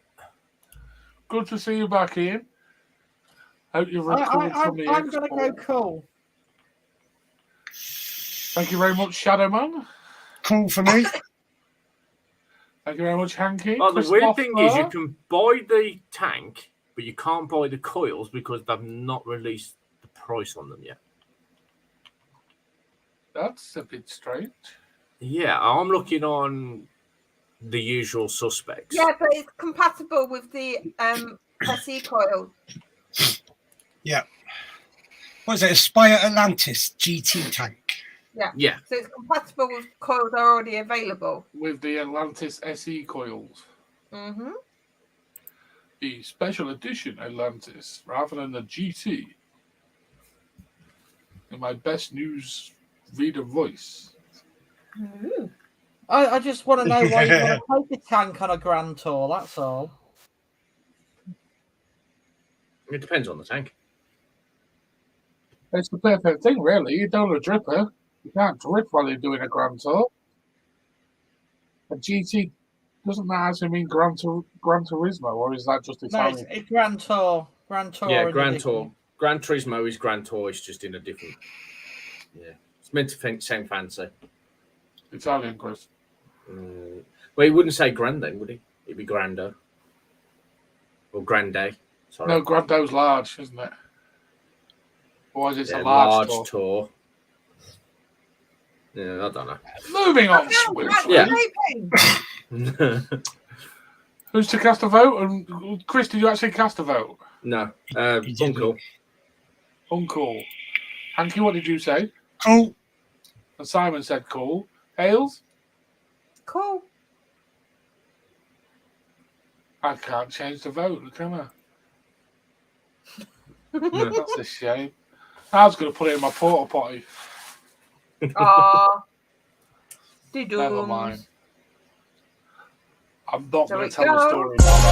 Good to see you back in. Hope you've recovered from the I'm going to go expo. cool. Thank you very much, Shadowman. Cool for me. Thank you very much, Hanky. Oh, the weird thing is you Christopher. can buy the tank, but you can't buy the coils because they've not released the price on them yet. That's a bit strange. Yeah, I'm looking on the usual suspects. yeah, but it's compatible with the SE coil. What is it? Aspire Atlantis GT tank. Yeah. So it's compatible with coils that are already available. With the Atlantis SE coils. Mm-hmm. The special edition Atlantis, rather than the GT. In my best news reader voice. I just want to know why you want to take a tank on a grand tour, that's all. It depends on the tank. It's the perfect thing, really. You don't want a dripper. You can't drip while you're doing a Grand Tour. A GT doesn't that actually mean Gran Turismo, or is that just No, Italian? it's grand tour. Grand tour. Yeah, in Grand addition. Tour. Gran Turismo is Grand Tour, it's just in a different. Yeah. It's meant to think same fancy. Italian, Chris. Well, he wouldn't say grand then, would he? It'd be Grando. Or Grande. Sorry. No, Grando's large, isn't it? Or is it Yeah, a large tour? tour. Yeah, I don't know. Moving on That's swiftly. Yeah. vaping. Who's to cast a vote? And Chris, did you actually cast a vote? No. He didn't. Uncle. Uncool. Hanky, what did you say? Cool. And Simon said cool. Hales? Cool. I can't change the vote, can I? That's a shame. I was going to put it in my porta potty. Aww. Never mind. I'm not There going we to tell the go. story now.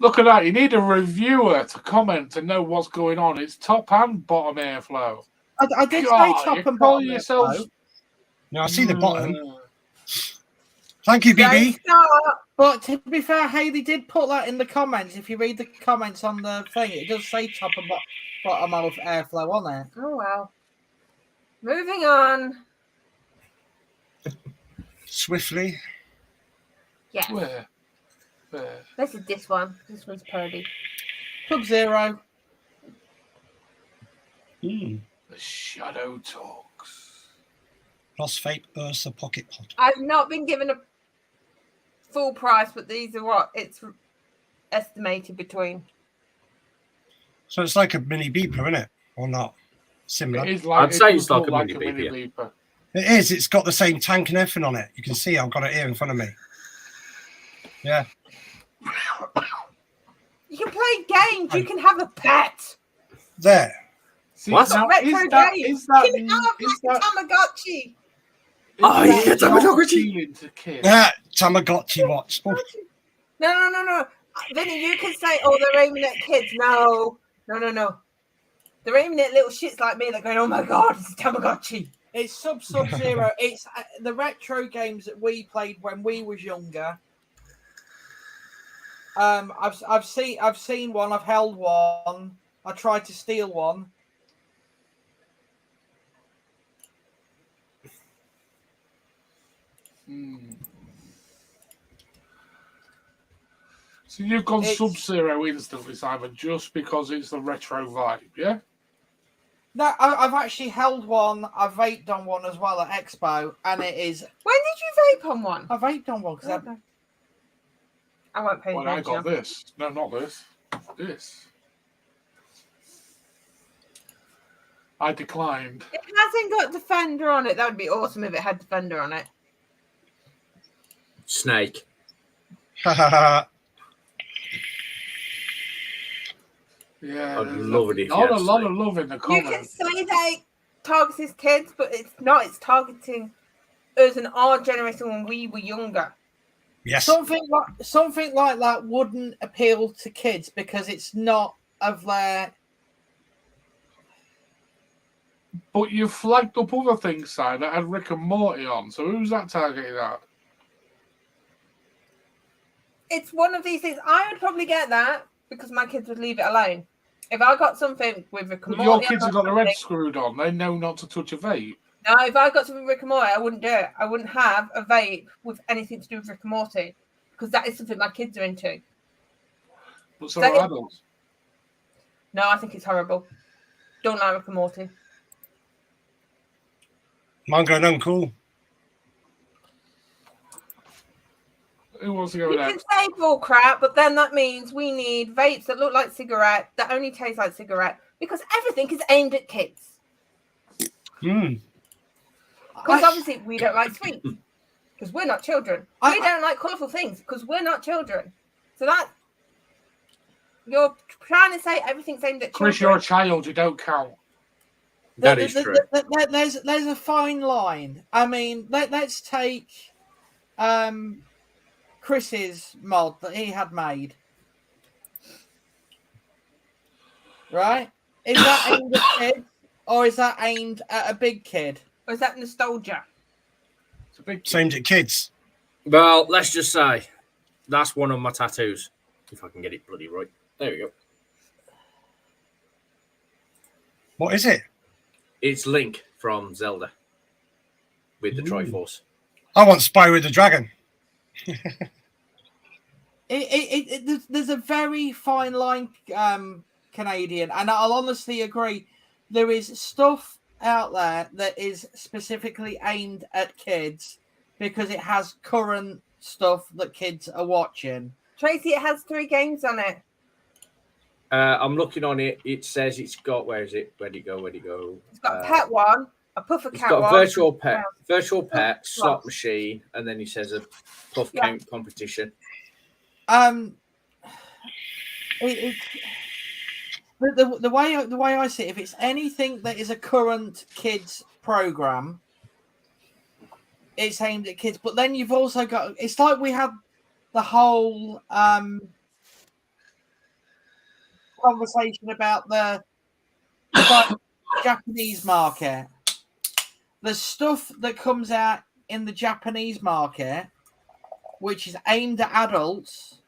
Look at that. You need a reviewer to comment to know what's going on. It's top and bottom airflow. I did God, say top you and call bottom. yourselves. No, I see the bottom. Thank you, Don't BB. start. But to be fair, Haley did put that in the comments. If you read the comments on the thing, it does say top and bottom of airflow on there. Oh well. Moving on. Swiftly. Yeah. Where? This is this one. This one's Purdy. Sub-Zero. Mm. The shadow talks. Plus Vape Ursa Pocket Pod. I've not been given a full price, but these are what it's estimated between. So it's like a mini beeper, isn't it? Or not? Similar. It is like, I'd say does it's like look a mini beeper. It is. It's got the same tank and everything on it. You can see I've got it here in front of me. Yeah. You can play games. You can have a pet. There. See, What? now, Retro is that, games. is that, You can have is like that, a Tamagotchi. Oh, is yeah, that not Tamagotchi. appealing to kids? Yeah. Tamagotchi watch. Oh, No. Vinny, you can say, "Oh, they're aiming at kids." No. They're aiming at little shits like me. They're going, "Oh my god, it's a Tamagotchi." It's Sub-Zero. It's the retro games that we played when we was younger. I've seen one. I've held one. I tried to steal one. So you've gone It's- Sub-Zero instantly, Simon, just because it's the retro vibe, yeah? No, I've actually held one. I vaped on one as well at Expo, and it is. When did you vape on one? I vaped on one because I won't pay Well, I got attention. this. No, not this. This. I declined. It hasn't got Defender on it. That would be awesome if it had Defender on it. Snake. Yeah, I'd there's love it if you not had a lot Snake. of love in the You can comments. say that it targets his kids, but it's not. It's targeting us in our generation when we were younger. yes. something like that wouldn't appeal to kids because it's not of their. But you flagged up other things, Si, that had Rick and Morty on. So who's that targeted at? It's one of these things. I would probably get that because my kids would leave it alone. If I got something with Rick and But Morty, your kids on have got their something- heads screwed on. They know not to touch a vape. No, if I got something with Rick and Morty, I wouldn't do it. I wouldn't have a vape with anything to do with Rick and Morty because that is something my kids are into. But so That are is- adults. No, I think it's horrible. Don't like Rick and Morty. Mine going uncool. Who wants to go You with can that? say bull crap, but then that means we need vapes that look like cigarette, that only taste like cigarette, because everything is aimed at kids. Hmm. Because obviously we don't like sweets, because we're not children. I- We don't like colourful things, because we're not children. So that you're trying to say everything's aimed at Chris, you're a children. child. You don't count. That is true. There's a fine line. I mean, let's take Chris's mod that he had made. Right? Is that aimed at kids or is that aimed at a big kid? Or is that nostalgia? It's a big. Same to kids. Well, let's just say that's one of my tattoos. If I can get it bloody right. There we go. What is it? It's Link from Zelda with the Ooh. Triforce. I want Spyro the Dragon. There's a very fine line, Canadian, and I'll honestly agree. There is stuff out there that is specifically aimed at kids because it has current stuff that kids are watching. Tracy, it has 3 games on it. I'm looking on it. It says it's got. Where is it? Where'd it go? It's got a pet one, a puffer It's cat got a one. virtual pet, slot Plus. machine, and then he says a puff Yeah. count competition. The way I see it, if it's anything that is a current kids program, it's aimed at kids. But then you've also got, it's like we had the whole conversation about the Japanese market. The stuff that comes out in the Japanese market, which is aimed at adults,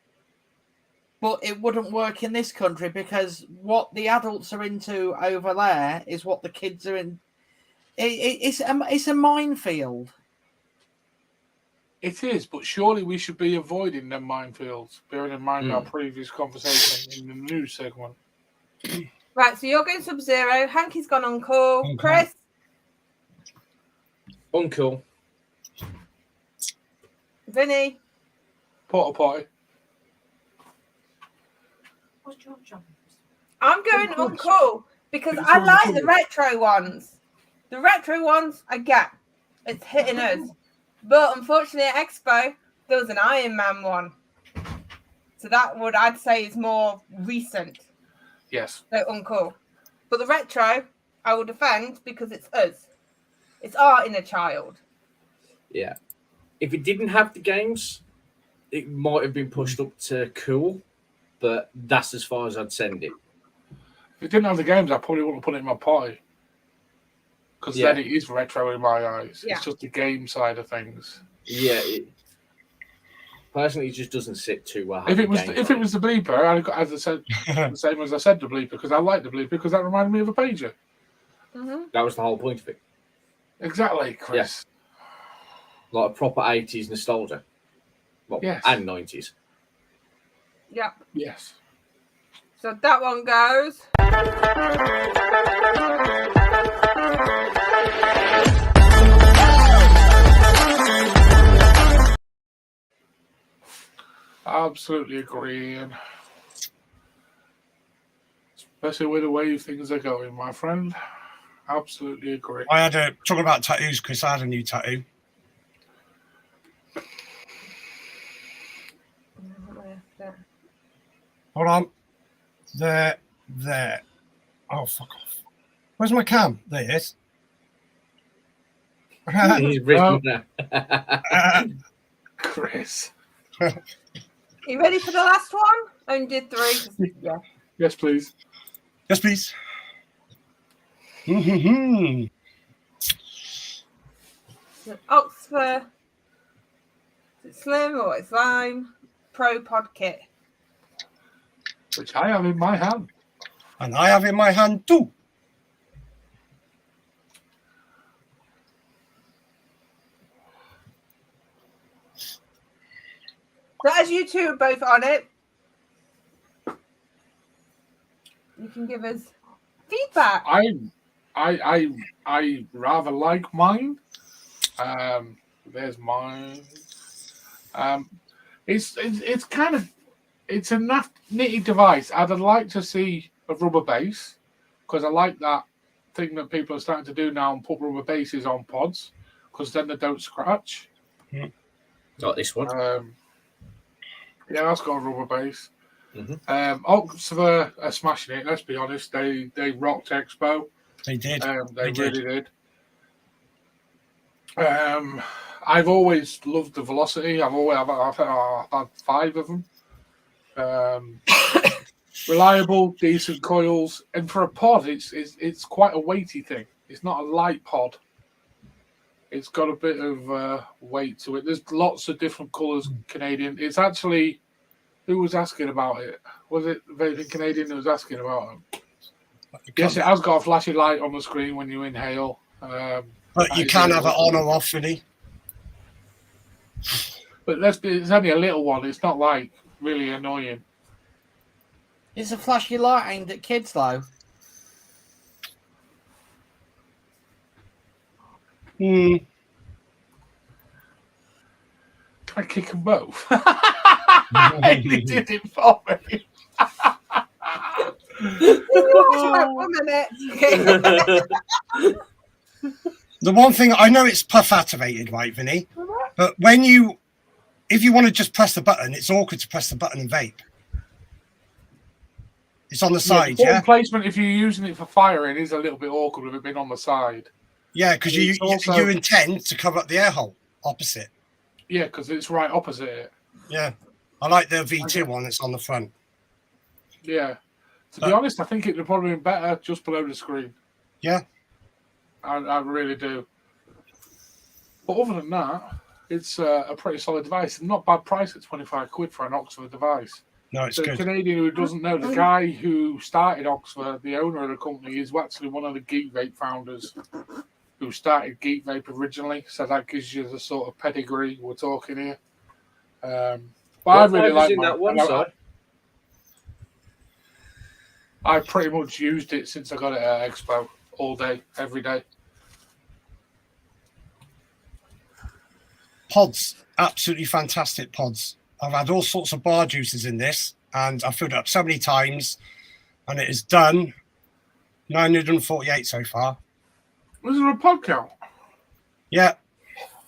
but it wouldn't work in this country because what the adults are into over there is what the kids are in. It's a minefield. It is, but surely we should be avoiding them minefields, bearing in mind our previous conversation in the news segment. Right, so you're going Sub-Zero. Hanky's gone on call. Okay. Chris? Uncool. Vinny? Porta potty. I'm going uncool because I like the retro ones. The retro ones, I get. It's hitting us. But unfortunately at Expo, there was an Iron Man one. So that would, I'd say, is more recent. Yes. So uncool. But the retro, I will defend because it's us. It's our inner child. Yeah. If it didn't have the games, it might have been pushed up to cool, but that's as far as I'd send it. If it didn't have the games, I probably wouldn't put it in my party. Because then it is retro in my eyes. Yeah. It's just the game side of things. Yeah. Personally, it just doesn't sit too well. If it was the bleeper, I'd got, as I said, the same as I said, the bleeper, because I like the bleeper because that reminded me of a pager. Mm-hmm. That was the whole point of it. Exactly, Chris. Yeah. Like a proper 80s nostalgia. Well, Yes. And 90s. Yep. Yes. So that one goes. Absolutely agreeing. Especially with the way things are going, my friend. Absolutely agree. I had a talking about tattoos, Chris. I had a new tattoo. Hold on. There. Oh, fuck off. Where's my cam? There it is. He's written down. Chris. You ready for the last one? Only did 3. Yeah. Yes, please. Yes, please. Oxford. Is it Slim or it's Lime? Pro Pod Kit. Which I have in my hand. And I have in my hand too. So as you two are both on it, you can give us feedback. I rather like mine. There's mine. It's kind of it's a nitty device. I'd like to see a rubber base because I like that thing that people are starting to do now and put rubber bases on pods because then they don't scratch. Like this one. Yeah, that's got a rubber base. Mm-hmm. Oxford are smashing it. Let's be honest. They rocked Expo. They did. They really did. I've always loved the Velocity. I've had 5 of them. Reliable, decent coils, and for a pod, it's quite a weighty thing. It's not a light pod. It's got a bit of weight to it. There's lots of different colours. Canadian. It's actually who was asking about it? Was it Vaping Canadian who was asking about it? Yes, it has got a flashing light on the screen when you inhale. But you can have it on or off, really. But it's only a little one. It's not like really annoying. It's a flashy light aimed at kids, though. Can I kick them both? They did it for me. The one thing I know, it's puff activated, right, Vinny? But if you want to just press the button, it's awkward to press the button and vape. It's on the side, the yeah. Placement if you're using it for firing is a little bit awkward with it being on the side. Yeah, because you intend to cover up the air hole opposite. Yeah, because it's right opposite it. Yeah, I like the V2 one that's on the front. Yeah. To be honest, I think it would have probably been better just below the screen. Yeah. I really do. But other than that, it's a pretty solid device. Not bad price at 25 quid for an Oxford device. No, it's So good. a Canadian who doesn't know, the guy who started Oxford, the owner of the company, is actually one of the Geek Vape founders who started Geek Vape originally. So that gives you the sort of pedigree we're talking here. But I really like in that one side. I pretty much used it since I got it at Expo all day, every day. Pods, absolutely fantastic pods. I've had all sorts of bar juices in this, and I've filled it up so many times, and it is done 948 so far. Was there a pod count? Yeah.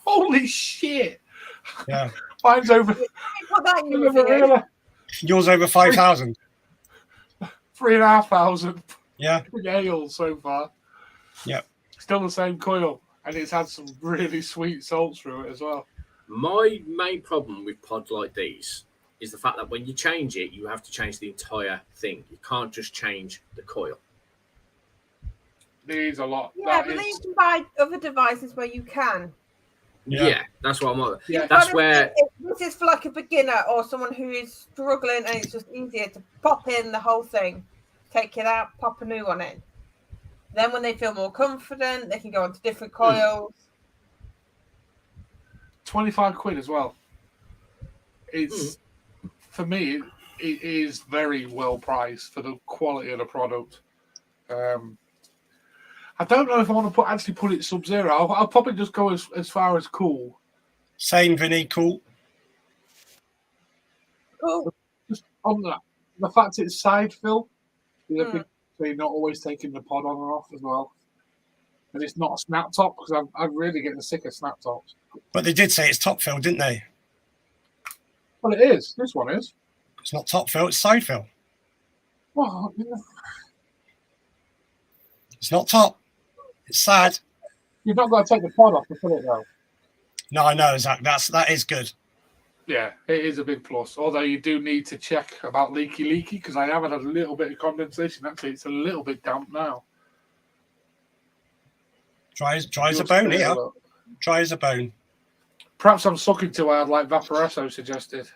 Holy shit! Yeah. Mine's over. Put that in your Never review. really. Yours over 5,000. 3,500 Yeah. ales so far. Yep. Still the same coil, and it's had some really sweet salts through it as well. My main problem with pods like these is the fact that when you change it, you have to change the entire thing. You can't just change the coil. These a lot. Yeah, That but then is- you can buy other devices where you can. Yeah, that's what I'm on. Yeah. That's But where if this is for like a beginner or someone who is struggling and it's just easier to pop in the whole thing, take it out, pop a new one in. Then when they feel more confident, they can go on to different coils. 25 quid as well. It's for me, it is very well priced for the quality of the product. I don't know if I want to actually put it sub-zero. I'll probably just go as far as cool. Same, Vinny. Cool. Cool. Just on that, the fact it's side fill, so you're not always taking the pod on and off as well. And it's not a snap top because I'm really getting sick of snap tops. But they did say it's top fill, didn't they? Well, it is. This one is. It's not top fill, it's side fill. Well, yeah. It's not top. It's sad. You've not got to take the pod off to put it though. No, I know, Zach. That is good. Yeah, it is a big plus. Although you do need to check about leaky because I have had a little bit of condensation. Actually, it's a little bit damp now. Dry as a bone here. Look. Dry as a bone. Perhaps I'm sucking too hard, like Vaporesso suggested.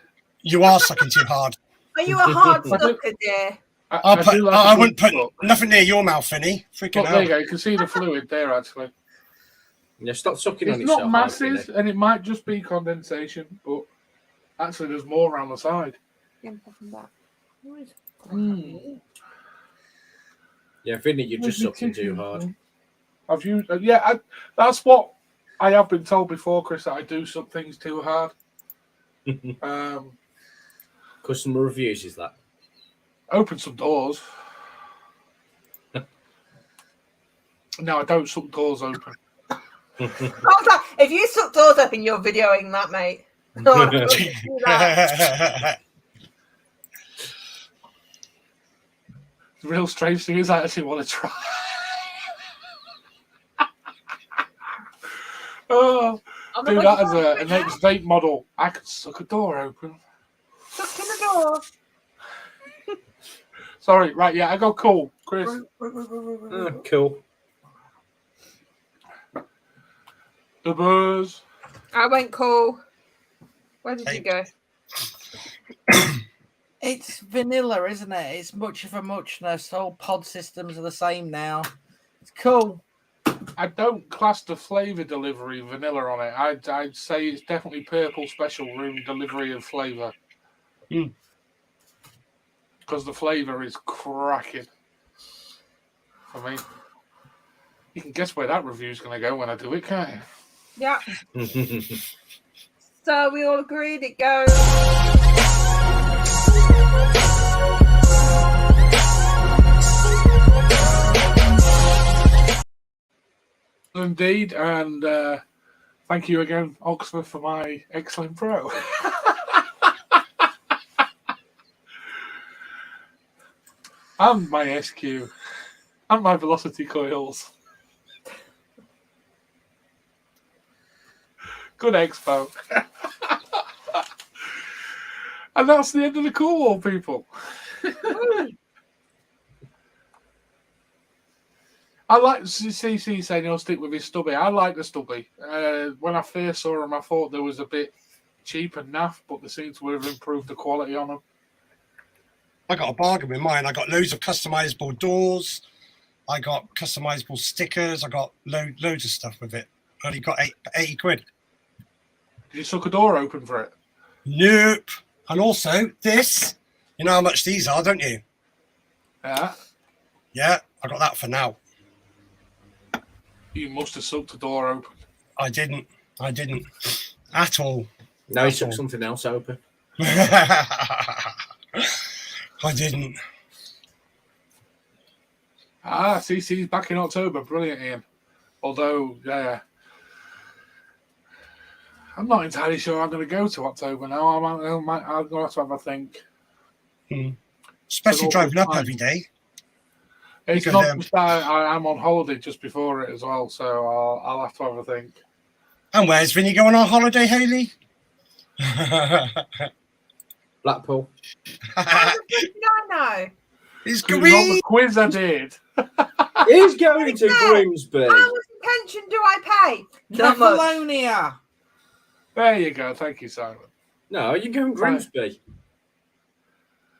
You are sucking too hard. Are you a hard I do- sucker, dear? I wouldn't put nothing near your mouth, Vinny. Freaking Look, there you hell. go. You can see the fluid there, actually. you stop sucking on It's yourself. not massive, and it might just be condensation, but actually there's more around the side. Yeah, I'm popping back. Yeah, Vinny, you're just sucking too hard. I've used, that's what I have been told before, Chris, that I do some things too hard. Customer reviews is that. Open some doors. No, I don't suck doors open. If you suck doors open, you're videoing that, mate. Oh, don't do that. The real strange thing is I actually want to try. Oh, I'm do not that going as to a next vape model. I could suck a door open. suck in the door. Sorry, right, yeah, I got cool. Chris. Cool. The buzz. I went cool. Where did you go? It's vanilla, isn't it? It's much of a muchness. All pod systems are the same now. It's cool. I don't class the flavour delivery vanilla on it. I'd say it's definitely purple special room delivery of flavour. Because the flavour is cracking. I mean, you can guess where that review's going to go when I do it, can't you? Yeah. So we all agreed it goes. Indeed, and thank you again, Oxford, for my excellent pro. And my SQ. And my velocity coils. Good expo. And that's the end of the cool wall, people. I like CC saying he'll stick with his stubby. I like the stubby. When I first saw him, I thought there was a bit cheap and naff, but they seem to have improved the quality on them. I got a bargain with mine. I got loads of customizable doors. I got customizable stickers. I got loads of stuff with it. I only got 80 quid. Did you suck a door open for it? Nope. And also this, you know how much these are, don't you? Yeah. Yeah, I got that for now. You must have sucked the door open. I didn't at all. No, he took something else open. I didn't. CC's back in October. Brilliant, Ian. Although, yeah, I'm not entirely sure I'm going to go to October now. I'm going to have to have a think. Especially driving up every day. It's not just that I'm on holiday just before it as well, so I'll have to have a think. And where's Vinny going on holiday, Hayley? Blackpool. I know. It's It was on the green. quiz I did. He's going to Grimsby. How much pension do I pay? Not much. Catalonia. There you go. Thank you, Simon. No, you're going Grimsby.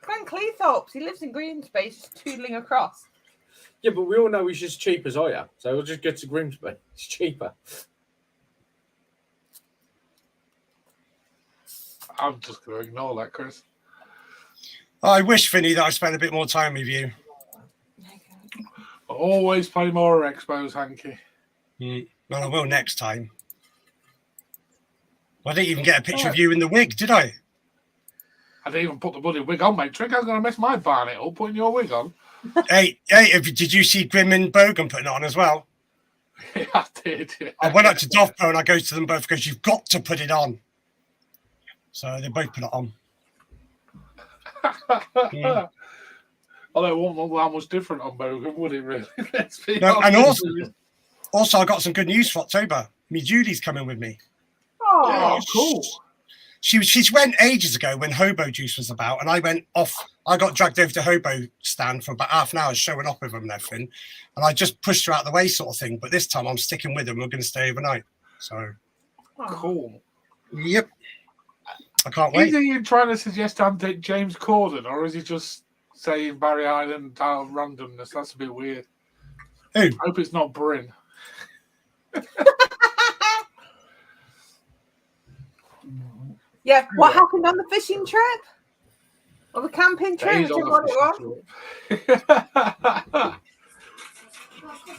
Glenn Cleethorpes, he lives in Greenspace, just toodling across. Yeah, but we all know he's just cheap as I am, so we'll just get to Grimsby. It's cheaper. I'm just going to ignore that, Chris. I wish, Vinny, that I spent a bit more time with you. Always play more expos, Hanky. Well, I will next time. I didn't even get a picture of you in the wig, did I? I didn't even put the bloody wig on, mate. Think I was going to mess my barnet up putting your wig on? Hey, did you see Grim and Bogan putting it on as well? Yeah, I did. Yeah. I went up to Doffbo and I go to them both because you've got to put it on. So they both put it on. Although it won't look that much different on Bogan, would it really? Let's be No, and honest. also, I got some good news for October. Me Julie's coming with me. Oh, cool. She went ages ago when Hobo Juice was about, and I went off. I got dragged over to Hobo stand for about half an hour, showing off with them and everything, and I just pushed her out of the way, sort of thing. But this time, I'm sticking with them. We're going to stay overnight. So, Cool. yep, I can't Is wait. he trying to suggest I'm James Corden, or is he just saying Barry Island out of randomness? That's a bit weird. Who? I hope it's not Bryn. yeah. What happened on the fishing trip? Or the camping trip? He's on Whichever the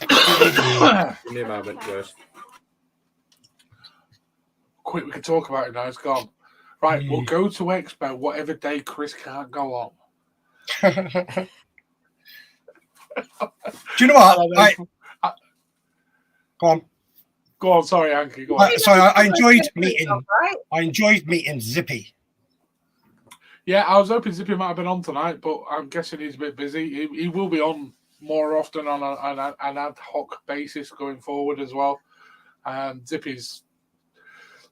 it was. Give me a moment, Chris. Quick, we can talk about it now. It's gone. Right, we'll go to Expo whatever day Chris can't go on. Do you know what? Go on. Go on, sorry, Hanky. Go on. Sorry, I enjoyed meeting. Right? I enjoyed meeting Zippy. Yeah, I was hoping Zippy might have been on tonight, but I'm guessing he's a bit busy. He will be on more often on an ad hoc basis going forward as well. And Zippy's...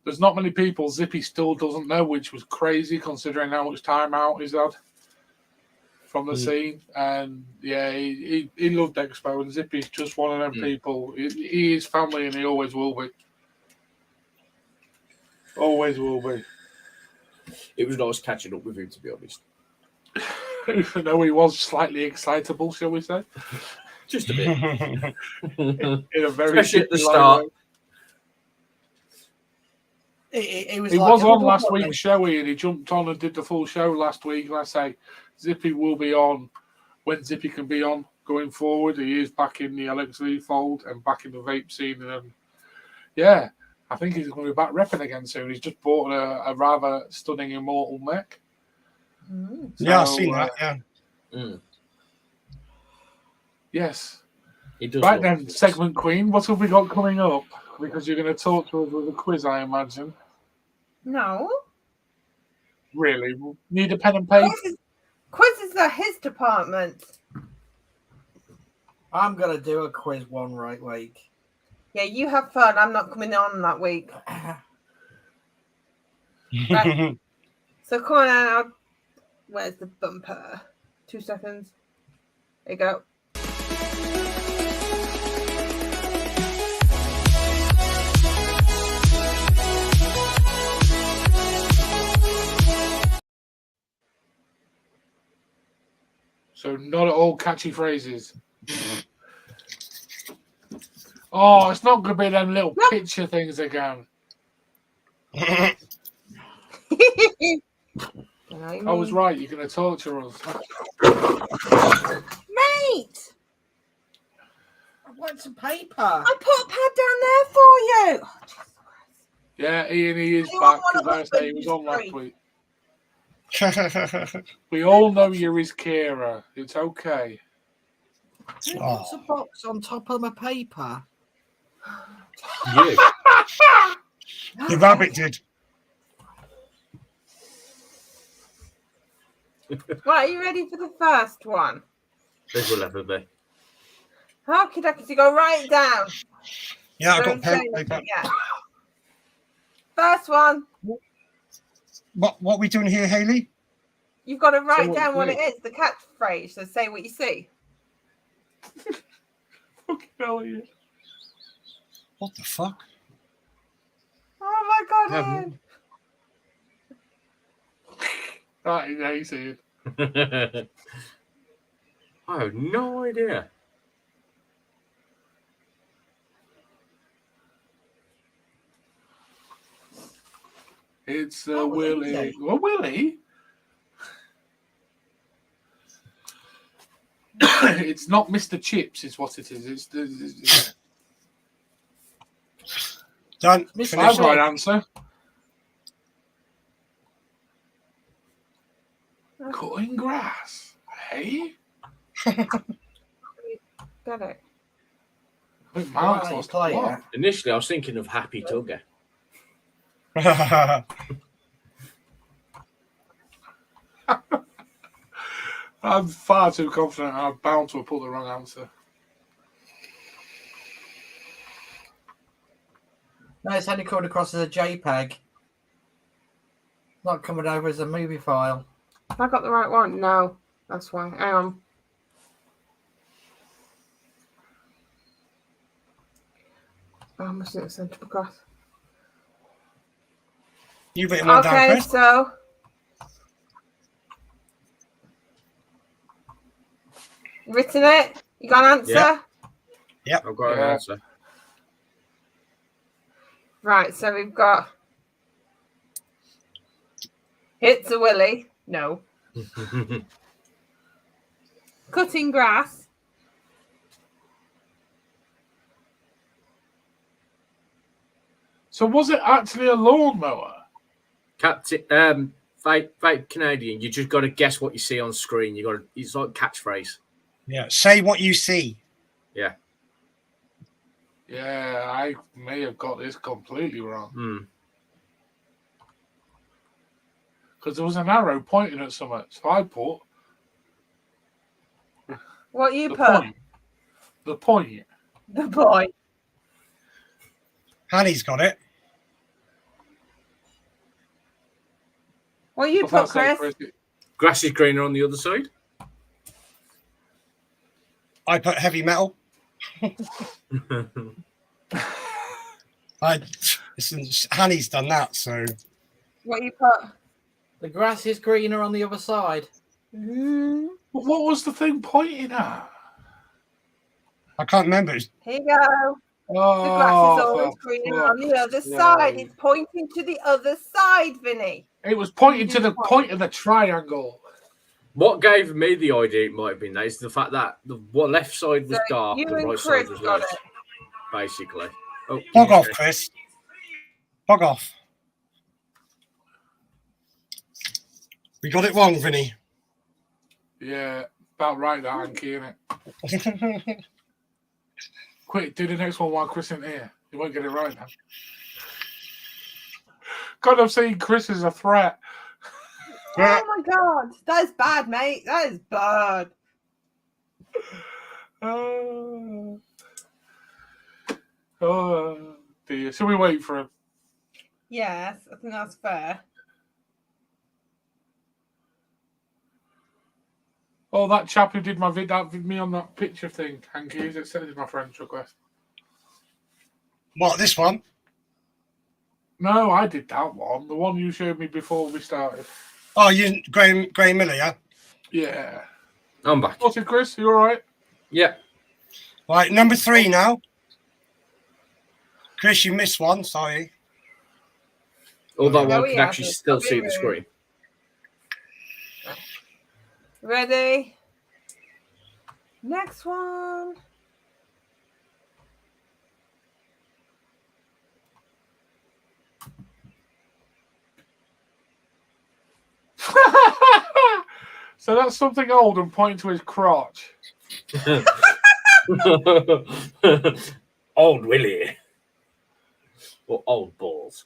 There's not many people Zippy still doesn't know, which was crazy considering how much time out he's had from the scene. And yeah, he loved Expo, and Zippy's just one of them people. He is family, and he always will be. Always will be. It was nice catching up with him, to be honest. Even though he was slightly excitable, shall we say? Just a bit. In a very Especially at the Zippy-like start. way. He was, He like was a on little last boy. week's show, and he jumped on and did the full show last week. Like I say, Zippy will be on when Zippy can be on going forward. He is back in the LXV fold and back in the vape scene. And yeah, I think he's going to be back repping again soon. He's just bought a rather stunning Immortal mech. Yeah, I've So, seen that. Yeah. Yes. He does Right love then, this. segment queen, what have we got coming up? Because you're going to talk to us with a quiz, I imagine. No. Really? Need a pen and paper? Quizzes are his department. I'm gonna do a quiz one right week. Yeah, you have fun. I'm not coming on that week. Right. So come on out. Where's the bumper? 2 seconds. There you go. So not at all catchy phrases. Oh, it's not going to be them little picture things again. I was right. You're going to torture us. Mate! I want some paper. I put a pad down there for you. Oh, Jesus Christ. Yeah, Ian, he is You back. want one Because of I say he was on last those week. We all know you're his carer. It's okay. Who puts a box on top of my paper? You. The rabbit did. Right, are you ready for the first one? This will ever be. Okay, dokie, so go write it down. Yeah, I Don't got say pen paper. anything yet. First one, What we doing here, Hayley? you've got to write what down you what say. it is, the catchphrase. So say what you see. Fucking hell, Ian. What the fuck? Oh my God, Ian. That is ace, Ian. I have no idea. It's Oh, Willie. easy. Well, Willie? It's not Mr. Chips, is what it is. It's the Done. Mr. Finished. right answer. Cutting grass. Hey? Got it. I think Mark's Right, lost play a lot. it. Initially, I was thinking of Happy Tugger. I'm far too confident I'm bound to have put the wrong answer. No, it's only coming across as a JPEG. Not coming over as a movie file. Have I got the right one? No. That's why. Hang on. Oh, I must have sent it across. You've written one down, Okay, Chris. so written it. You got an answer? Yeah. I've got an Yeah. answer. Right, so we've got It's a Willy. No. Cutting grass. So was it actually a lawnmower? Captain, Vape Canadian. You just got to guess what you see on screen. You got to. It's like catchphrase. Yeah. Say what you see. Yeah. Yeah, I may have got this completely wrong. Hmm. Because there was an arrow pointing at something. So I put What you the put? point. The point. The boy. Hanny's got it. What you What's put, that say, Chris? Grass is greener on the other side. I put heavy metal. Hanny's done that, so What you put? The grass is greener on the other side. But what was the thing pointing at? I can't remember. Here you go. Oh, The grass is always for greener on the other fuck's side. sake. It's pointing to the other side, Vinny. It was pointing to the point of the triangle. What gave me the idea it might have been that is the fact that the left side was So dark, you the and right Chris side was got light. it. Basically. Oh, Bog off, Chris. Bog off. We got it wrong, Vinny. Yeah, about right, that Anki, innit? Quick, do the next one while Chris isn't here. You won't get it right now. God, I'm seeing Chris as a threat. Oh my God. That is bad, mate. That is bad. Oh dear. Shall we wait for him? Yes, I think that's fair. Oh, that chap who did my me on that picture thing, Hanky, is accepted my friend's request. What, this one? No, I did that one. The one you showed me before we started. Oh, you Graham Miller, yeah? Yeah. I'm back. What's it, Chris? You all right? Yeah. Right, number 3 now. Chris, you missed one. Sorry. Although No, I he can actually hasn't. still Don't be see the rude. screen. Ready? Next one. So that's something old and pointing to his crotch. Old Willie. Or old balls.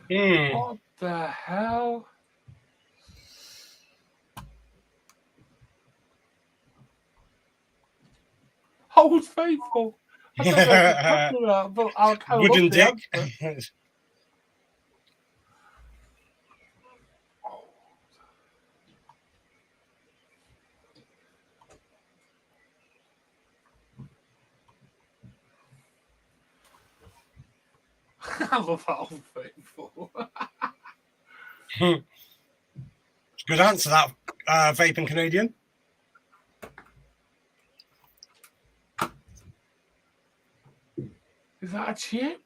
What the hell? Old Faithful. I don't know if it's talking about, but I'll kind of Wooden look dick. the answer. I love that Old Faithful. Good answer, that vaping Canadian. Is that a chip?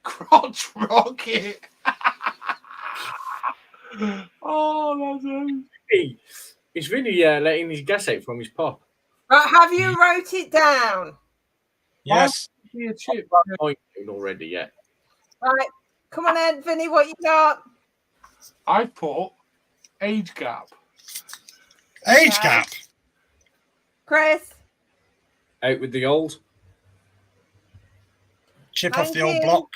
Crotch rocket. Oh, that's it. He's really letting his gas out from his pop. Right, have you wrote it down? Yes. Be a chip. Already, yeah. Right, come on then, Vinny, what you got? I put age gap. Age Okay. gap. Chris? Out with the old. Chip off Thank the old you. block.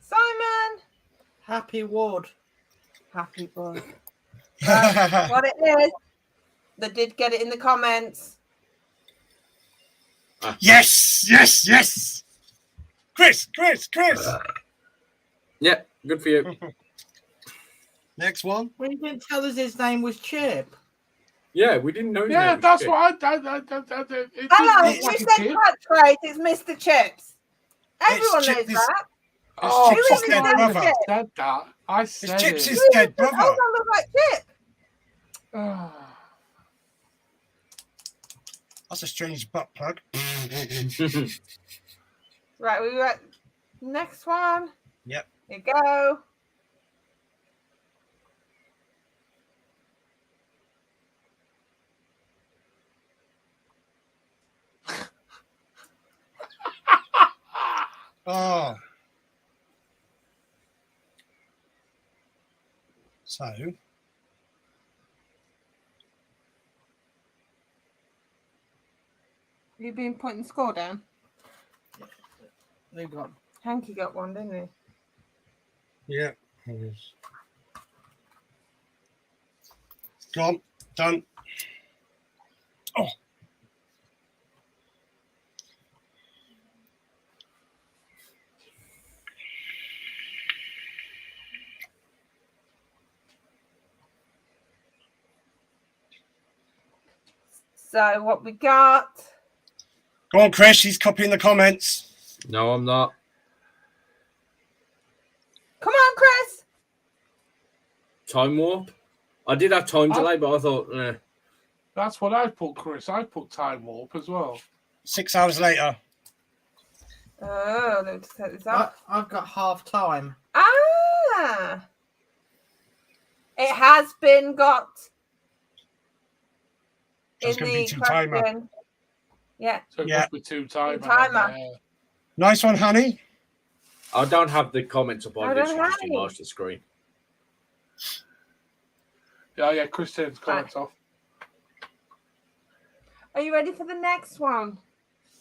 Simon? Happy Wood. Happy boy. Right, what it is? They did get it in the comments. Yes, yes, yes. Chris. Yeah, good for you. Next one. Well, you didn't tell us his name was Chip. Yeah, we didn't know his Yeah, name was that's Chip. what it Hello, didn't you look like said a chip. catchphrase. It's Mr. Chips. Everyone Chip- knows this- that. Oh, Chips' Who is dead it? brother. Chip? said that. I It's said Chips' it. dead brother. Oh, that looks like Chip. Ah. That's a strange butt plug. Right, we got next one. Yep. Here you go. Oh. So, You've been putting the score down. Who got? Hanky got one, didn't he? yeah. Gone. Done. Oh. So what we got? Go on, Chris. He's copying the comments. No, I'm not. Come on, Chris. Time warp. I did have time delay, but I thought, That's what I put, Chris. I put time warp as well. 6 hours later. Oh, let's set this up. I've got half time. Ah, it has been got So it's in gonna be the two-timer. question. Yeah, So it Yeah. must be two-timer. Two-timer. Nice one, honey. I don't have the comments up. I I don't literally just have enlarged the screen. Yeah, Chris turns comments off. are you ready for the next one?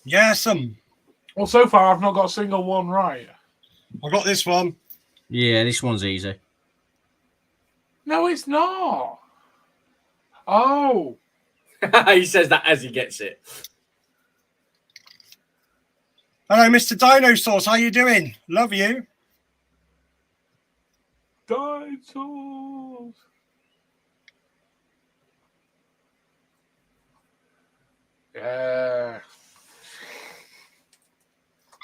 Yes, Well, so far I've not got a single one right. I got this one. Yeah, this one's easy. No, it's not. Oh, He says that as he gets it. Hello, Mr. Dinosaurs. How you doing? Love you. dinosaurs. Yeah.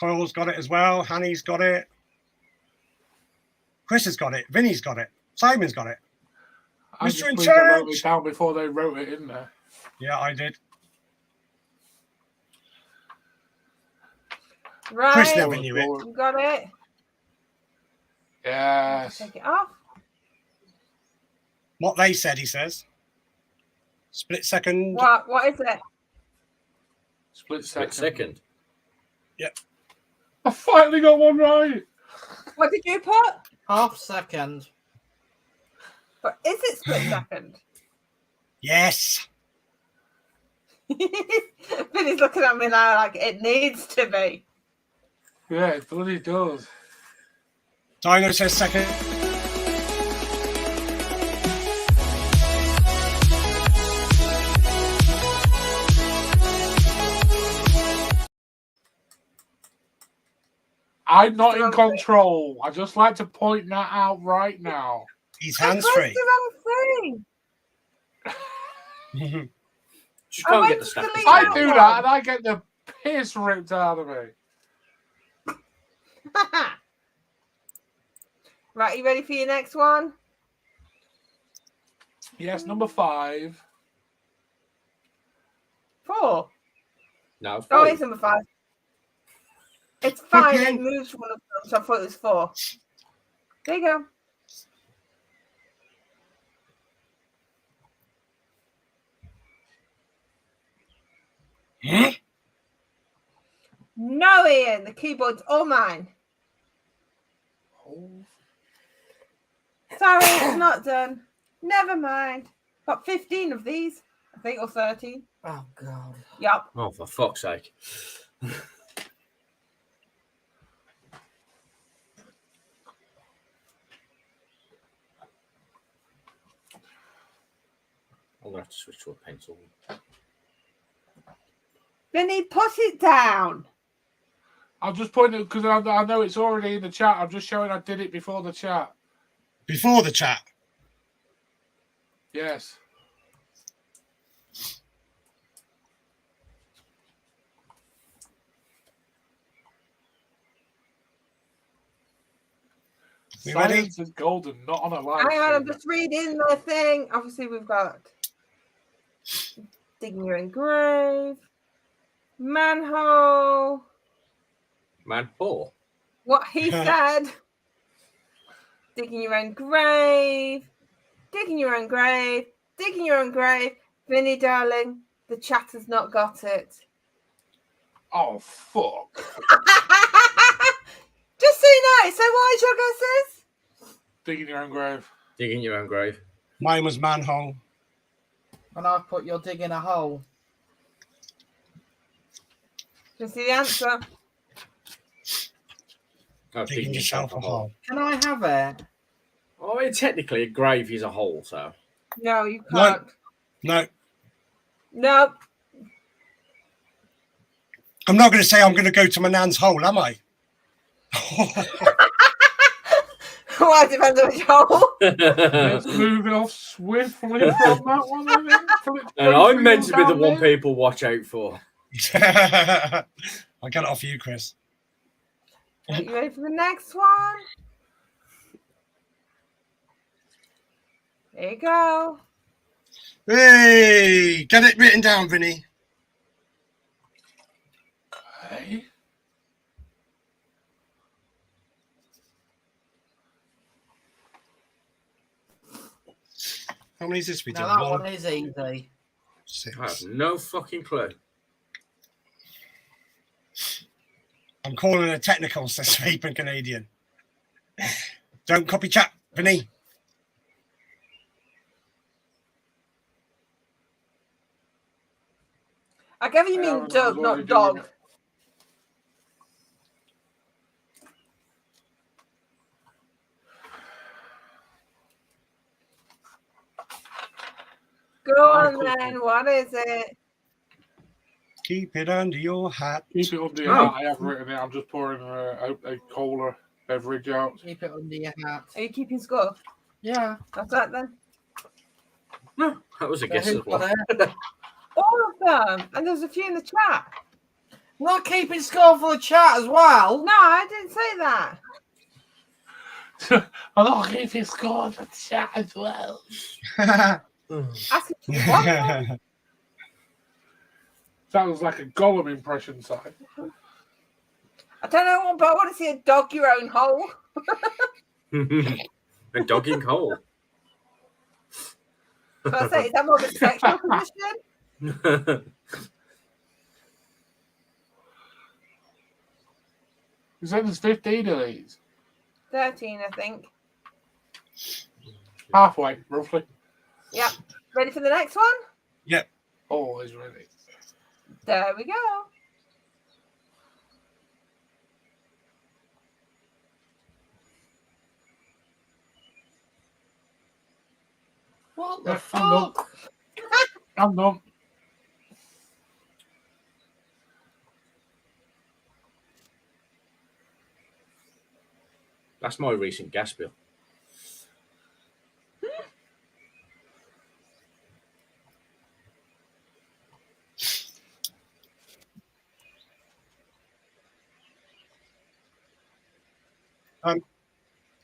Coil's got it as well. Hanny's got it. Chris has got it. Vinny's got it. Simon's got it. I just Mr. In please they wrote charge. it down before they wrote it in there. Yeah, I did. Right. Chris never knew it. You got it. Yes. Take it off. What they said, he says. Split second. What is it? Split Split second. second. I finally got one right. What did you put? Half second. But is it split second? Yes. Vinny's looking at me now like it needs to be. Yeah, it bloody does. Dino says second. I'm not in control. I just like to point that out right now. He's I hands pressed free. the wrong thing. Just I can't went get the to stuff. delete I that do one. that and I get the piss ripped out of me. Right, you ready for your next one? Yes, number 5. 4. No, Oh, five. it's number 5. It's fine. Okay. It moves one of them, so I thought it was 4. There you go. Hmm? No, Ian. The keyboard's all mine. Sorry, it's not done. Never mind. Got 15 of these, I think, or 13. Oh, God. Yup. Oh, for fuck's sake. I'm going to have to switch to a pencil. Vinny, put it down. I'm just pointing because I know it's already in the chat. I'm just showing I did it before the chat. Before the chat. Yes. You ready? Silence is golden, not on a live Hang on, I'm stream. just reading the thing. Obviously, we've got digging your own grave, manhole, Man, four. what he said, digging your own grave, digging your own grave, digging your own grave. Vinny, darling, the chat has not got it. Oh, fuck. Just so you know, so what is your guesses? Digging your own grave. Digging your own grave. Mine was manhole. And I've put you're digging a hole. Do you see the answer? Oh, Digging yourself a hole. Can I have it? Oh, I mean, technically, a grave is a hole, so. No, you No. can't. No. No. I'm not going to say I'm going to go to my nan's hole, am I? Well, it depends on which hole. Let's move it off swiftly from that one. I think. And I'm meant to be the Down one there. people watch out for. I'll get it off you, Chris. Are you ready for the next one? There you go. Hey, get it written down, Vinny. Hey. How many is this we did? Now that One, one is easy. I have 6. no fucking clue. I'm calling a technical, says Vape and Canadian. Don't copy chat, Vinny. I gather you mean Doug, not dog. Go on then. What is it? Keep it under your hat. Keep it under your Oh. hat. I have written it. I'm just pouring a cola beverage out. Keep it under your hat. Are you keeping score? Yeah. That's that then. No, that was a guess Who as well. got it? All of them. And there's a few in the chat. Not keeping score for the chat as well. No, I didn't say that. I'm not keeping score for chat as well. Ask if you want one. Sounds like a Gollum impression, Si. I don't know, but I want to see a dog your own hole. A dogging hole. So I say, is that more of a sexual position? You said there's 15 of these. 13, I think. Halfway, roughly. Yep. Ready for the next one? Yep. Always ready. There we go. What the Yeah, I'm done. fuck? I'm done. That's my recent gas bill.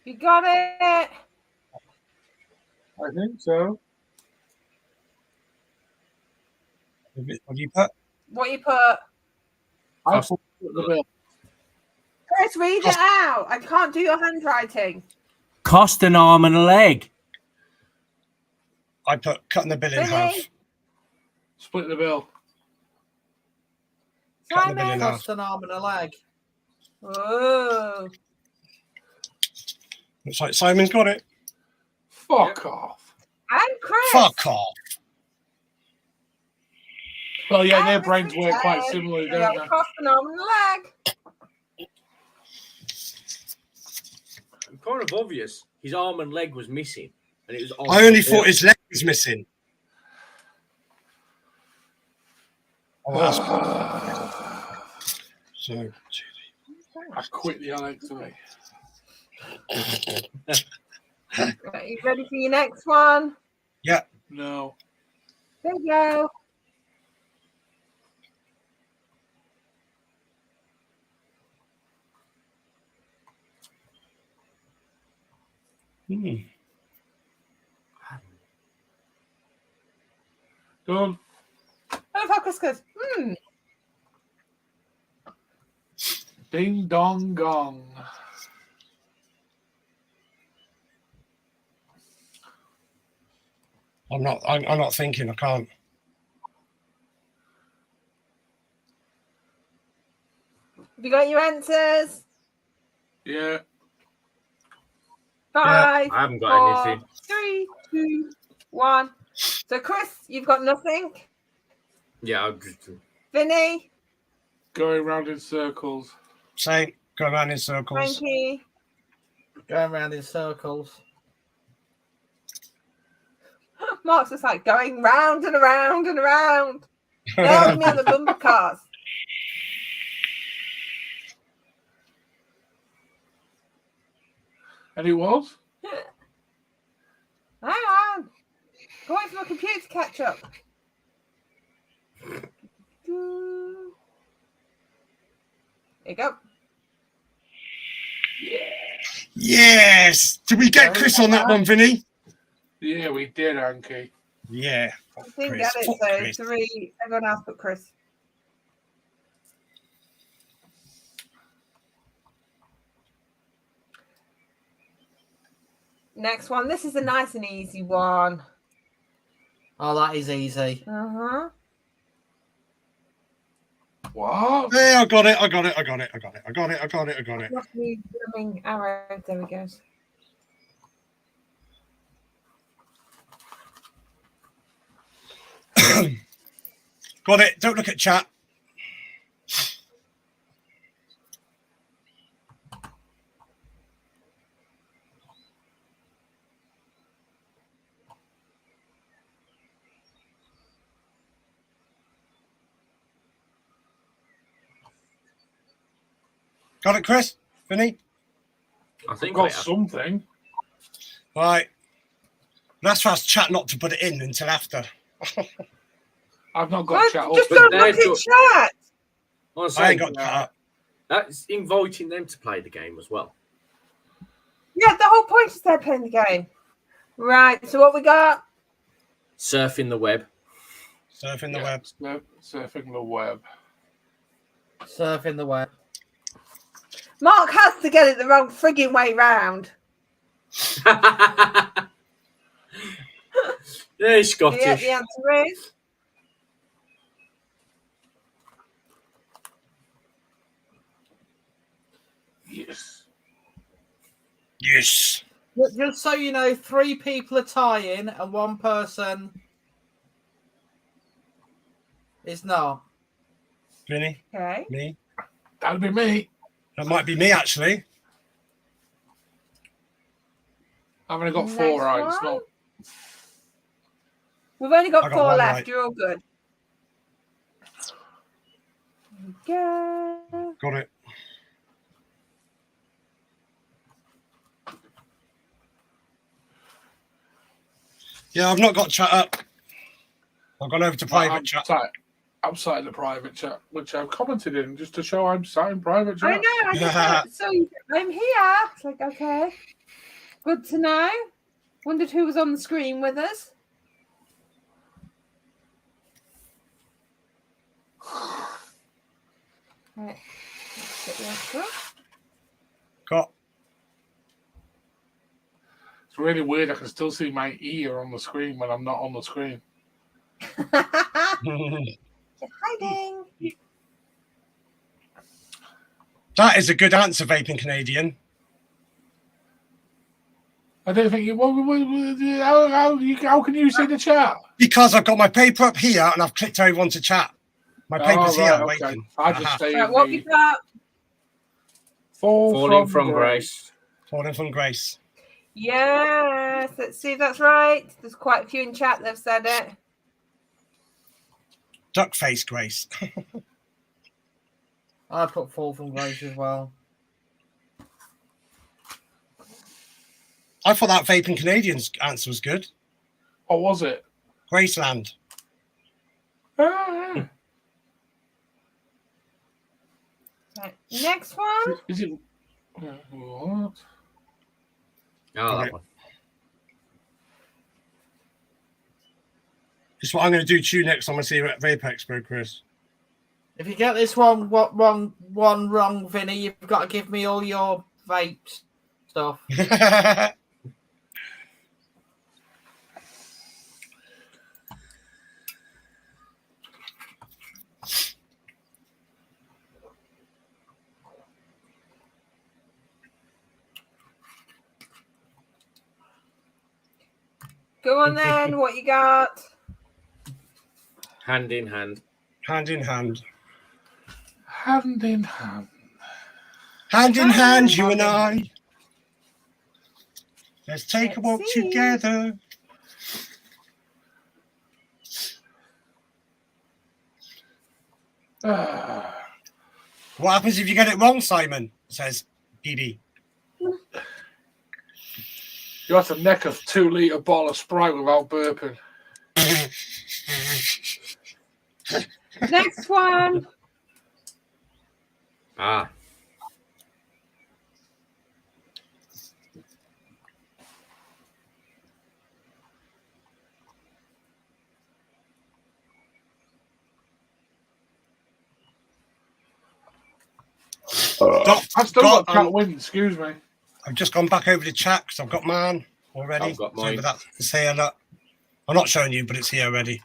You got it. I think so. What have you put? What you put? I Cost- put the bill. Chris, read it out. I can't do your handwriting. Cost an arm and a leg. I put cutting the bill in Vinny? half. Split the bill. Cutting the bill in Simon. half. Cost an arm and a leg. Oh. Looks like Simon's got it. Fuck off. And Chris. Fuck off. Well, yeah, And their Mr. brains work quite Ted. similarly, Yeah, don't they? cost an arm and a leg. Kind of obvious. His arm and leg was missing, and it was. On I only the thought bill. his leg was missing. Oh, that's so. I quit the LXV. Are you ready for your next one? No. There you go. Hmm. Done. Oh, how Chris goes. Ding dong gong. I'm not thinking. I can't. Have you got your answers? Yeah. 5, I haven't got 4, anything. 3, 2, 1. So, Chris, you've got nothing. Yeah, I'll just. Vinny, Going round in circles. Same. Go around in circles. Frankie, Going around in circles. Mark's just like going round and around and around. Nailed me on the bumper cars. And it was? Hang on. Go wait for my computer to catch up. There you go. Yes. Did we get Chris on that one, Vinny? Yeah, we did, Anki. Yeah. I didn't Chris. get it, Fuck so Chris. 3. Everyone else but Chris. Next one. This is a nice and easy one. Oh, that is easy. Uh-huh. What? Hey, I got it. I got it. Must be blooming arrow. There we go. Got it. Don't look at chat. Got it, Chris? Vinny? I think Got I have. something. Right. That's for us chat not to put it in until after. I've not got What? chat up. Just But don't they're look at do- chat. Honestly, I ain't got chat up. that's inviting them to play the game as well. Yeah, the whole point is they're playing the game. Right, so what we got? Surfing the web. Surfing the web. Surfing the web. Surfing the web. Mark has to get it the wrong frigging way round. Yeah, he's Scottish. Yeah, the answer is Yes. Yes. Just so you know, 3 people are tying and 1 person is not. Vinny? okay. Me? That'll be me. That might be me, actually. I've only got Next 4 right. It's one. not. We've only got I got 4 one left. right. You're all good. There we go. Got it. Yeah, I've not got chat up. I've gone over to private chat. I'm sat in the private chat, which I've commented in just to show I'm sat in private I chat. know. I just thought, so I'm here. It's like, okay. Good to know. Wondered who was on the screen with us. Right. Let's get the answer. Got. It's really weird. I can still see my ear on the screen when I'm not on the screen. Hiding. That is a good answer, Vaping Canadian. I don't think you. How can you see the chat? Because I've got my paper up here and I've clicked over onto chat. My paper's here okay. waiting. I just stay Right, in what we the got? Falling from grace. Falling from grace. Yes. Let's see if that's right. There's quite a few in chat that have said it. Duck face grace. I put fall from grace as well. I thought that Vaping Canadian's answer was good. Or was it? Graceland. Ah, Right. Next one. is it? What? Oh, that one. This is what I'm going to do to you next time I see you at Vape Expo, Chris. If you get this one wrong, Vinny, you've got to give me all your vape stuff. Go on then. What you got? Hand in hand. Hand in hand. Hand in hand. Hand in hand, you and I. Let's take a walk Let's see. together. What happens if you get it wrong, Simon? Says BB. You have to neck a 2-litre bottle of Sprite without burping. Next one. Ah. I've still got cat win, excuse me. I've just gone back over to chat because I've got mine already. I've got mine. So that, it's here. Look. I'm not showing you, but it's here already.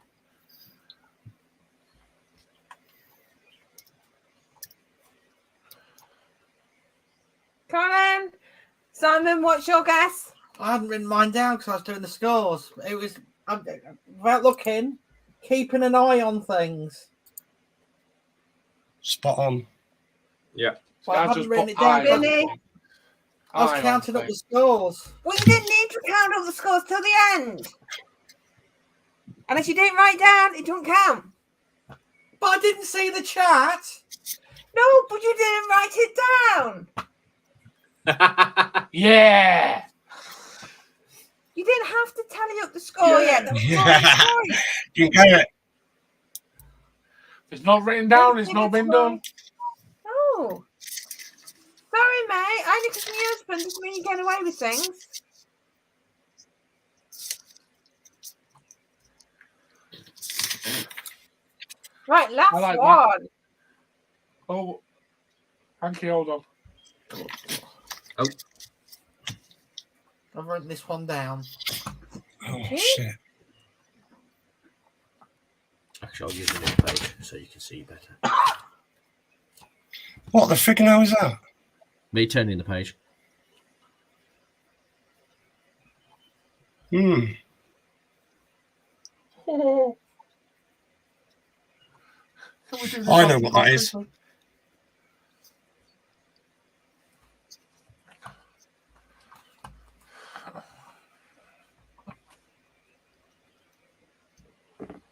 Come on. Simon, what's your guess? I hadn't written mine down because I was doing the scores. It was without looking, keeping an eye on things. Spot on. Yeah. But I I've haven't just written put it down. eye on Billy. things. I was Eye on counting up the things. scores. Well, you didn't need to count all the scores till the end. And if you didn't write down, it don't count. But I didn't see the chat. No, but you didn't write it down. Yeah. You didn't have to tally up the score Yeah. yet. That was all the point. You can get it. If it's not written down, it's not been done. only because you're your husband doesn't mean you get away with things. Right, last I like one. Oh, thank you. Hold on. I've written this one down. Oh, Okay. shit. Actually, I'll use a new page so you can see better. What the friggin' hell is that? Me turning the page. Hmm. Oh. Can we do this I know off what the that is. back?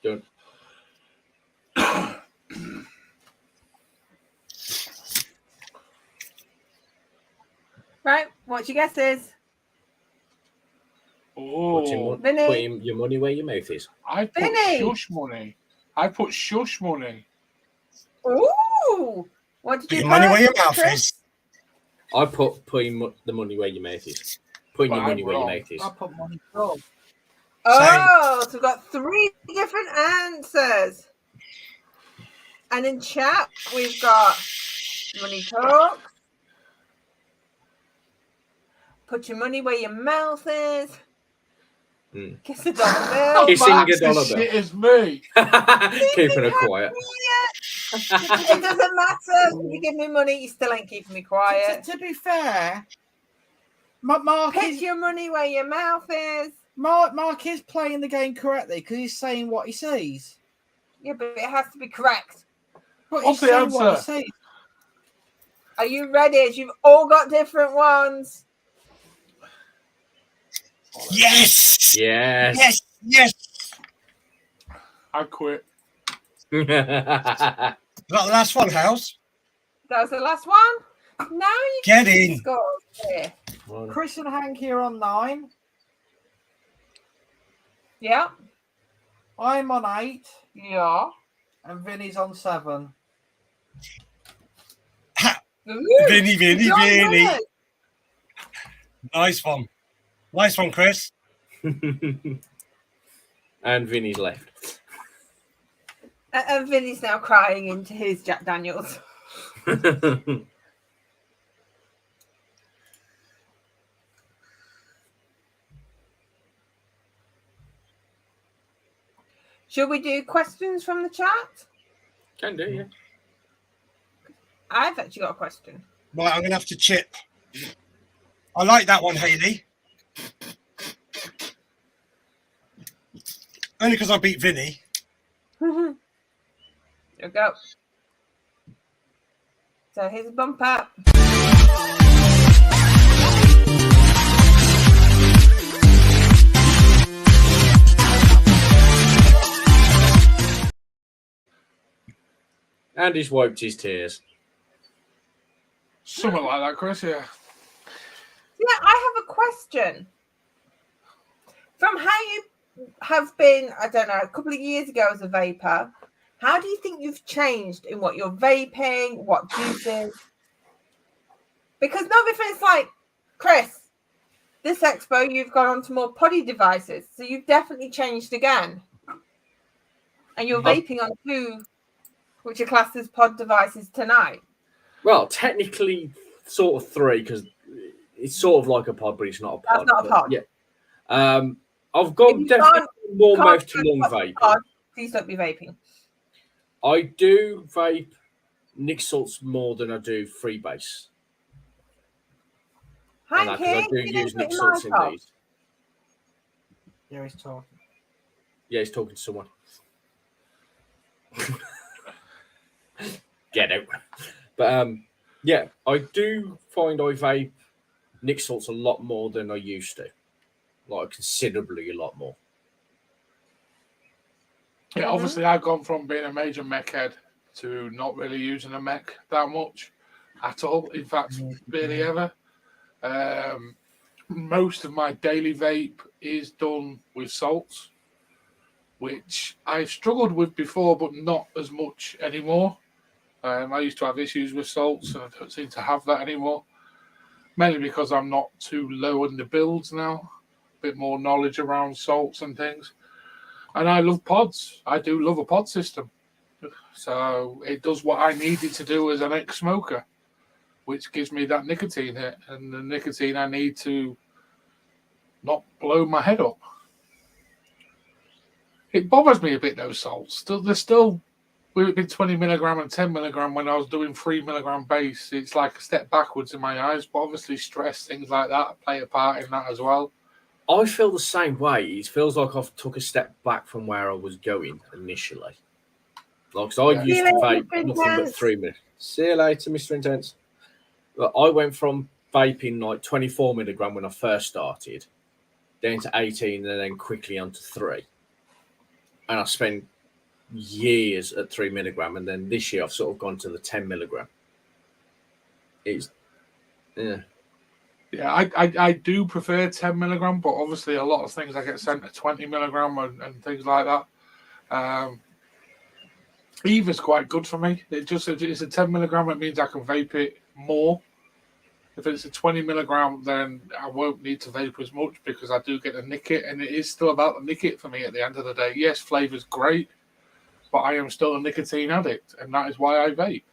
Done. Right, what's your guesses? Oh, Vinny. Putting your money where your mouth is. I put Vinny. shush money. I put shush money. Ooh, what did Put you your money put, where your mouth Chris? is. I put putting the money where your mouth is. Putting But your money I'm where your wrong. mouth is. I put money wrong. Oh, so we've got 3 different answers. And in chat, we've got money talk. Put your money where your mouth is. Mm. Kiss a dollar bill. Kissing a That's dollar the bill. shit is me. Keeping her quiet. It doesn't matter. You give me money, you still ain't keeping me quiet. To be fair, Mark Pick is your money where your mouth is. Mark is playing the game correctly because he's saying what he sees. Yeah, but it has to be correct. But What's he's the saying what he answer? sees. Are you ready? You've all got different ones. Yes! Yes. Yes! Yes! I quit. Is that the last one, House? That was the last one. Now you Get can see in. scores here. Chris and Hank here on 9. Yeah. I'm on 8. Yeah. And Vinny's on 7. Ha! Ooh, Vinny, Vinny, John Vinny. Winners. Nice one. Nice one, Chris. And Vinny's left. And Vinny's now crying into his Jack Daniels. Should we do questions from the chat? Can do, yeah. I've actually got a question. Right, I'm going to have to chip. I like that one, Hayley. Only because I beat Vinny. Here we go. So here's a bumper. And he's wiped his tears. Something like that, Chris, yeah. Yeah, I have a question. From how you have been, I don't know, a couple of years ago as a vapor, how do you think you've changed in what you're vaping, what juices? Because no difference, like, Chris, this expo, you've gone on to more poddy devices. So you've definitely changed again. And you're vaping on 2, which are classed as pod devices tonight. Well, technically, sort of 3, because it's sort of like a pod, but it's not a pod. That's not a pod. Yeah. I've gone definitely more mouth to lung vaping. Pod, please don't be vaping. I do vape Nick salts more than I do freebase. Hank, Because I do use Nick salts in these. Yeah, he's talking. Yeah, he's talking to someone. Get out. But yeah, I do find I vape Nick salts a lot more than I used to. Like considerably a lot more. Yeah, obviously I've gone from being a major mech head to not really using a mech that much at all. In fact, barely ever. Most of my daily vape is done with salts, which I struggled with before, but not as much anymore. I used to have issues with salts, and I don't seem to have that anymore. mainly because I'm not too low in the builds now. A bit more knowledge around salts and things. And I love pods. I do love a pod system. So it does what I need it to do as an ex-smoker, which gives me that nicotine hit and the nicotine I need to not blow my head up. It bothers me a bit, those salts. They're still, we've been 20 milligram and 10 milligram when I was doing 3 milligram base. It's like a step backwards in my eyes, but obviously stress, things like that play a part in that as well. I feel the same way. It feels like I've took a step back from where I was going initially. Like, so I used to vape nothing but 3 minutes. See you later, Mr. Intense. But I went from vaping like 24 milligram when I first started, down to 18, and then quickly onto 3. And I spent years at 3 milligram, and then this year I've sort of gone to the 10 milligram. It's, yeah. Yeah, I do prefer 10 milligram, but obviously a lot of things I get sent at 20 milligram and things like that. Eva's quite good for me. It's a 10 milligram, it means I can vape it more. If it's a 20 milligram, then I won't need to vape as much because I do get a nicket, and it is still about the nicket for me at the end of the day. Yes, flavor's great, but I am still a nicotine addict, and that is why I vape.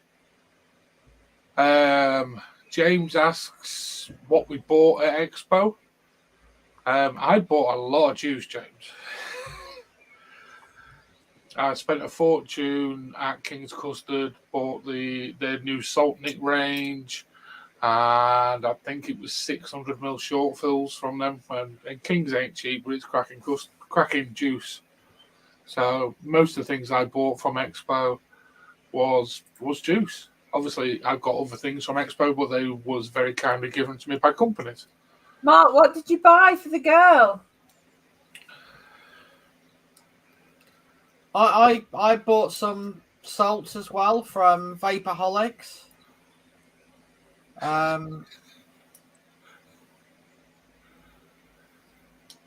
James asks what we bought at Expo. I bought a lot of juice, James. I spent a fortune at King's Custard, bought their new Salt Nick range, and I think it was 600ml short fills from them. And King's ain't cheap, but it's cracking juice. So most of the things I bought from Expo was juice. Obviously, I've got other things from Expo, but they was very kindly given to me by companies. Mark, what did you buy for the girl? I bought some salts as well from Vaporholics. Bye,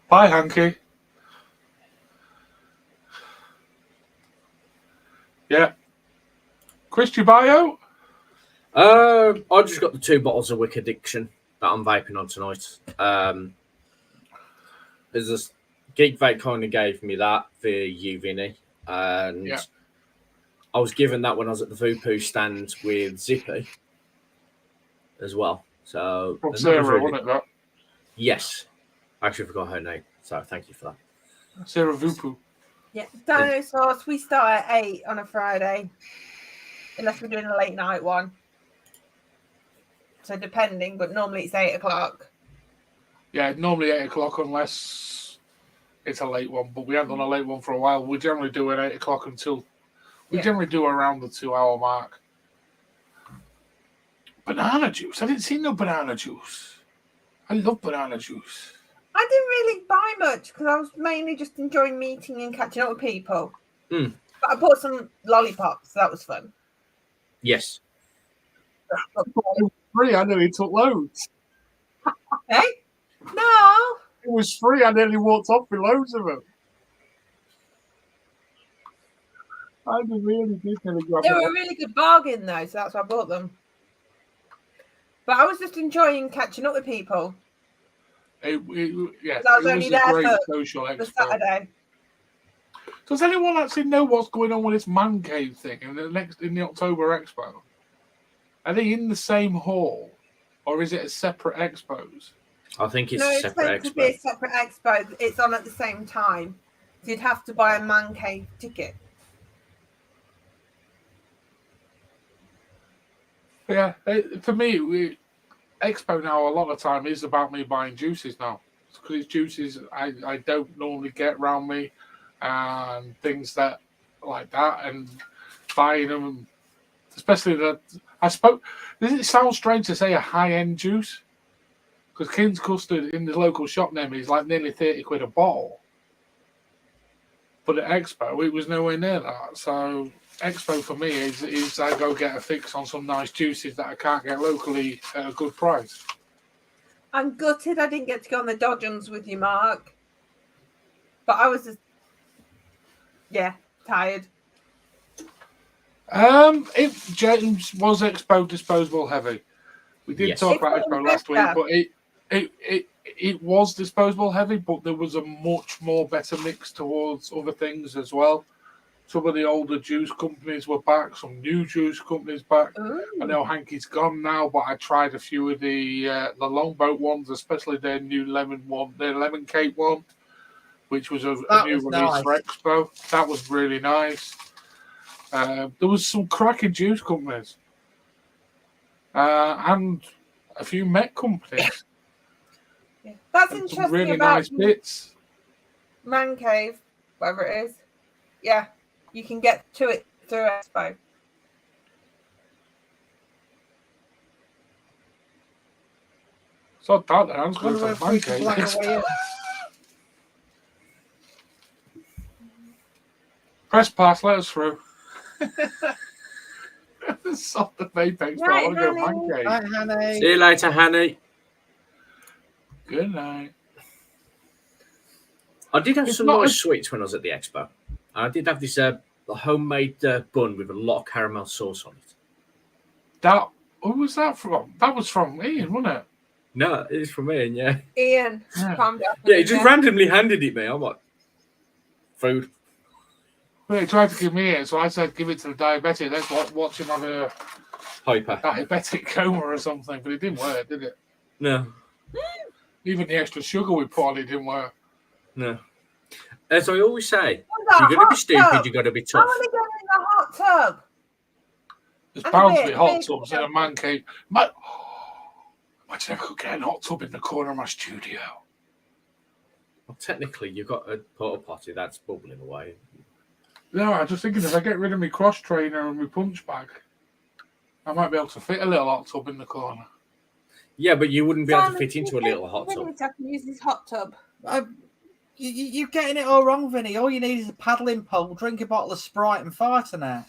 Hanky. Yeah. Chris, you buy out? I just got the 2 bottles of Wick Addiction that I'm vaping on tonight. There's this Geek Vape kind of gave me that via you, Vinny. And yeah. I was given that when I was at the Voopoo stand with Zippy as well. So From Sarah, wasn't it, that? Yes. I actually forgot her name. So thank you for that. Sarah Voopoo. Yeah, dinosaurs. We start at 8 on a Friday, unless we're doing a late night one. So depending, but normally it's 8 o'clock. Yeah, normally 8 o'clock unless it's a late one. But we haven't done a late one for a while. We generally do it 8 o'clock until we generally do around the 2-hour mark. Banana juice. I didn't see no banana juice. I love banana juice. I didn't really buy much because I was mainly just enjoying meeting and catching up with people. But I bought some lollipops. So that was fun. Yes. Free. I nearly took loads. Hey? No. It was free. I nearly walked off with loads of them. I really did nearly grab them. They were a really good bargain though, so that's why I bought them. But I was just enjoying catching up with people. Yeah, I was only there for Saturday. Does anyone actually know what's going on with this man cave thing in the October Expo? Are they in the same hall, or is it a separate expos? I think it's a separate expo. It could be a separate expo. It's on at the same time. So you'd have to buy a man cave ticket. Yeah, for me, Expo now a lot of time is about me buying juices now, because it's juices I don't normally get around me, and things that like that, and buying them, especially that I spoke. Does it sound strange to say a high-end juice? Because King's Custard in the local shop near me is like nearly 30 quid a bottle, but at Expo it was nowhere near that. So Expo for me is I go get a fix on some nice juices that I can't get locally at a good price. I'm gutted I didn't get to go on the Dodgems with you, Mark. But I was just, tired. If James was Expo disposable heavy, We did Yes. talk It's about getting Expo last week, better. but it was disposable heavy, but there was a much more better mix towards other things as well. Some of the older juice companies were back, some new juice companies back. Ooh. I know Hanky's gone now, but I tried a few of the longboat ones, especially their new lemon one, their lemon cake one, which was a That new was release for Expo. That was really nice. There was some cracking juice companies and a few mech companies. Yeah. That's And some interesting really about nice bits. Man Cave, whatever it is. Yeah, you can get to it through Expo. So that I was going Wonder to if say we Man can Cave. blag away in. Press pass, let us through. Stop the Vape Expo. I Right, want to go Man honey. Cave. Right, Hannah. See you later, Hanny. Good night. I did have It's some not nice a- sweets when I was at the expo. I did have this homemade bun with a lot of caramel sauce on it. That who was that from? That was from Ian, wasn't it? No, it's from Ian, yeah. Ian, Yeah. calm down. Yeah, he just randomly handed it me. I'm like, food. Well, he tried to give me it, so I said give it to the diabetic. Let's watch him have a Hyper. diabetic coma or something. But it didn't work, did it? No, Even the extra sugar we put on it didn't work. no. As I always say, What's if that, you're going to be hot stupid, tub? you've got to be I tough. want to get in the hot tub. There's And a bound to bit be hot big. tubs in a man cave. Imagine if I could get a hot tub in the corner of my studio. Well, technically, you've got a porta potty that's bubbling away. No, I'm just thinking if I get rid of my cross trainer and my punch bag, I might be able to fit a little hot tub in the corner. Yeah, but you wouldn't be able to Simon, fit into a can you little hot take tub. minutes I can use this hot tub. You're getting it all wrong, Vinny. All you need is a paddling pole, drink a bottle of Sprite, and fart in there.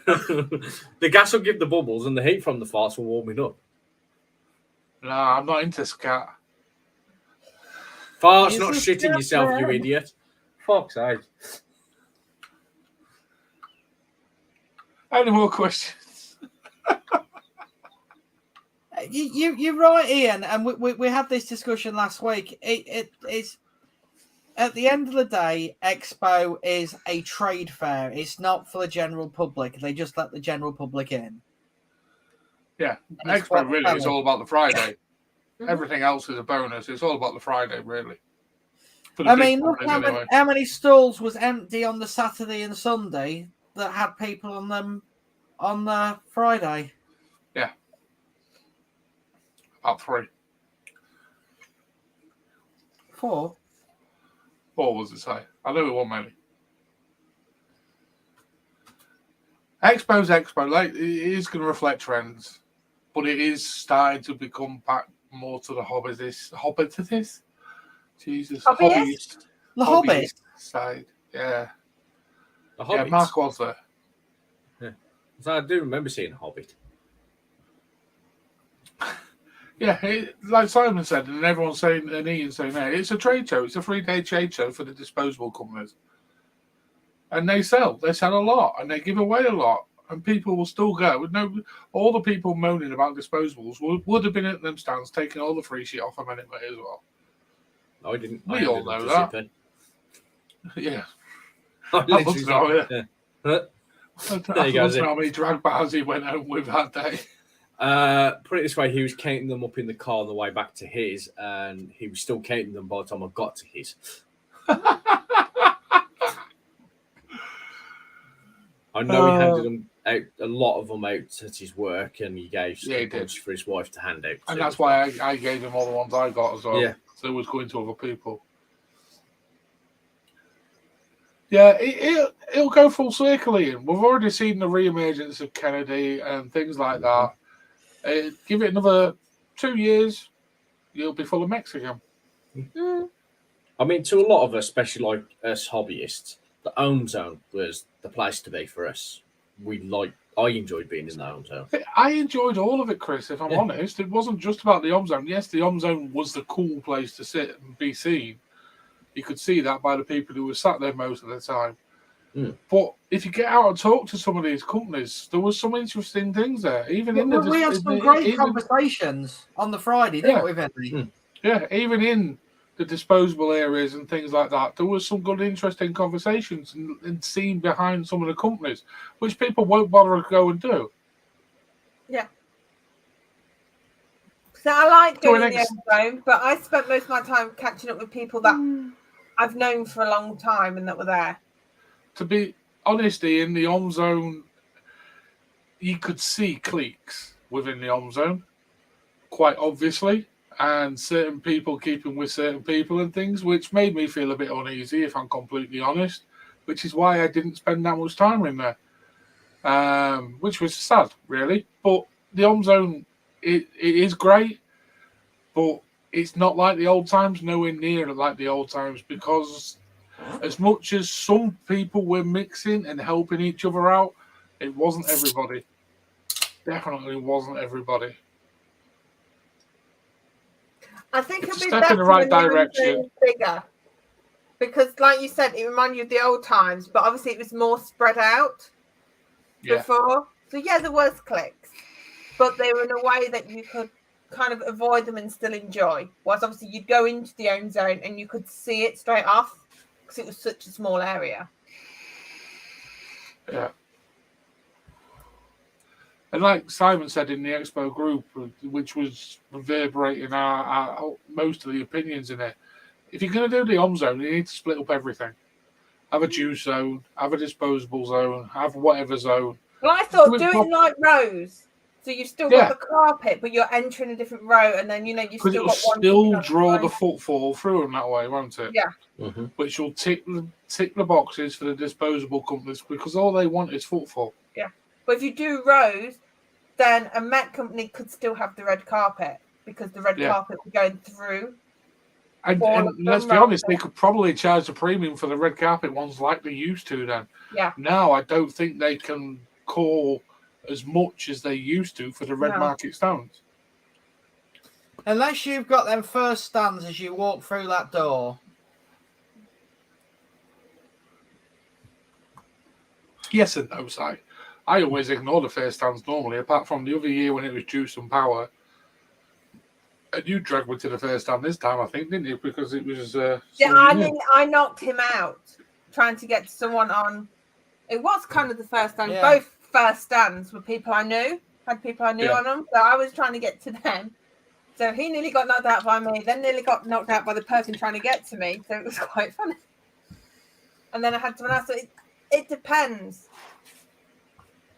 The gas will give the bubbles, and the heat from the farts will warm it up. No, I'm not into scat. Farts, Is not this shitting yourself, you different? idiot. Fuck's sake. Any more questions? You're right, Ian, and we had this discussion last week. It's at the end of the day, Expo is a trade fair. It's not for the general public. They just let the general public in. Yeah, It's Expo really is funny. all about the Friday. Mhm. Everything else is a bonus. It's all about the Friday, really. For the I big mean, look companies, anyway. how many stalls was empty on the Saturday and Sunday that had people on them on the Friday. About 3. 4. 4 was it say? I knew it wasn't many. Expo's Expo. Like, it is going to reflect trends, but it is starting to become back more to the hobbitist. Jesus, Hobbyist? hobbyist. The Hobbit. Hobbyist side. Yeah. The Yeah, Hobbit. Mark was there. So I do remember seeing a Hobbit. Yeah, like Simon said, and everyone's saying, and Ian saying, hey, it's a trade show. It's a 3-day trade show for the disposable companies. And they sell a lot, and they give away a lot, and people will still go. No, all the people moaning about disposables would have been at them stands taking all the free shit off them anyway as well. I didn't. We I all handed them know to that. Zippin. Yeah. I literally looks like it. yeah. I you go, don't Zip. know how many drag bars he went home with that day. Put it this way, he was counting them up in the car on the way back to his, and he was still counting them by the time I got to his. I know he handed them out, a lot of them out at his work, and he gave Yeah, he a bunch for his wife to hand out. And to. that's why I gave him all the ones I got as well. Yeah. So it was going to other people. Yeah, it'll go full circle, Ian. We've already seen the re-emergence of Kennedy and things like that. Give it another 2 years, you'll be full of Mexican. I mean, to a lot of us, especially like us hobbyists, the home zone was the place to be for us. I enjoyed being in the home zone. I enjoyed all of it, Chris, if I'm Yeah. honest. It wasn't just about the home zone. Yes, the home zone was the cool place to sit and be seen. You could see that by the people who were sat there most of the time. But if you get out and talk to some of these companies, there was some interesting things there. Even in we had some great conversations on the Friday, didn't we, Vinny? Yeah, even in the disposable areas and things like that, there was some good, interesting conversations and seen behind some of the companies, which people won't bother to go and do. Yeah. So I like doing the zone, but I spent most of my time catching up with people that I've known for a long time and that were there. To be honest, in the OM zone, you could see cliques within the OM zone, quite obviously, and certain people keeping with certain people and things, which made me feel a bit uneasy, if I'm completely honest, which is why I didn't spend that much time in there, which was sad, really. But the OM zone, it is great, but it's not like the old times, nowhere near like the old times, because as much as some people were mixing and helping each other out, it wasn't everybody. Definitely wasn't everybody. I think it'll be step better in the right when direction. Bigger, because, like you said, it reminded you of the old times, but obviously it was more spread out before. So yeah, there was clicks, but they were in a way that you could kind of avoid them and still enjoy. Whereas obviously you'd go into the OM zone and you could see it straight off because it was such a small area. Yeah. And like Simon said in the Expo group, which was reverberating our most of the opinions in it, if you're going to do the OM zone, you need to split up everything. Have a juice zone, have a disposable zone, have whatever zone. Well, I thought doing like rows, so you've still got the carpet, but you're entering a different row, and then you still got one. Still draw the footfall through them that way, won't it? Yeah. Mm-hmm. Which will tick the boxes for the disposable companies because all they want is footfall. Yeah, but if you do rows, then a Met company could still have the red carpet because the red carpet will be going through. And let's be honest, they could probably charge a premium for the red carpet ones like they used to then. Yeah. Now I don't think they can call as much as they used to for the red market stands. Unless you've got them first stands as you walk through that door. Yes and no, Si. I always ignore the first stands normally, apart from the other year when it was Juice and Power. And you dragged me to the first stand this time, I think, didn't you? Because it was... I knocked him out trying to get someone on. It was kind of the first stand. Yeah. Both first stands were people I knew, had people I knew on them. So I was trying to get to them. So he nearly got knocked out by me, then nearly got knocked out by the person trying to get to me. So it was quite funny. And then I had someone else. So it depends.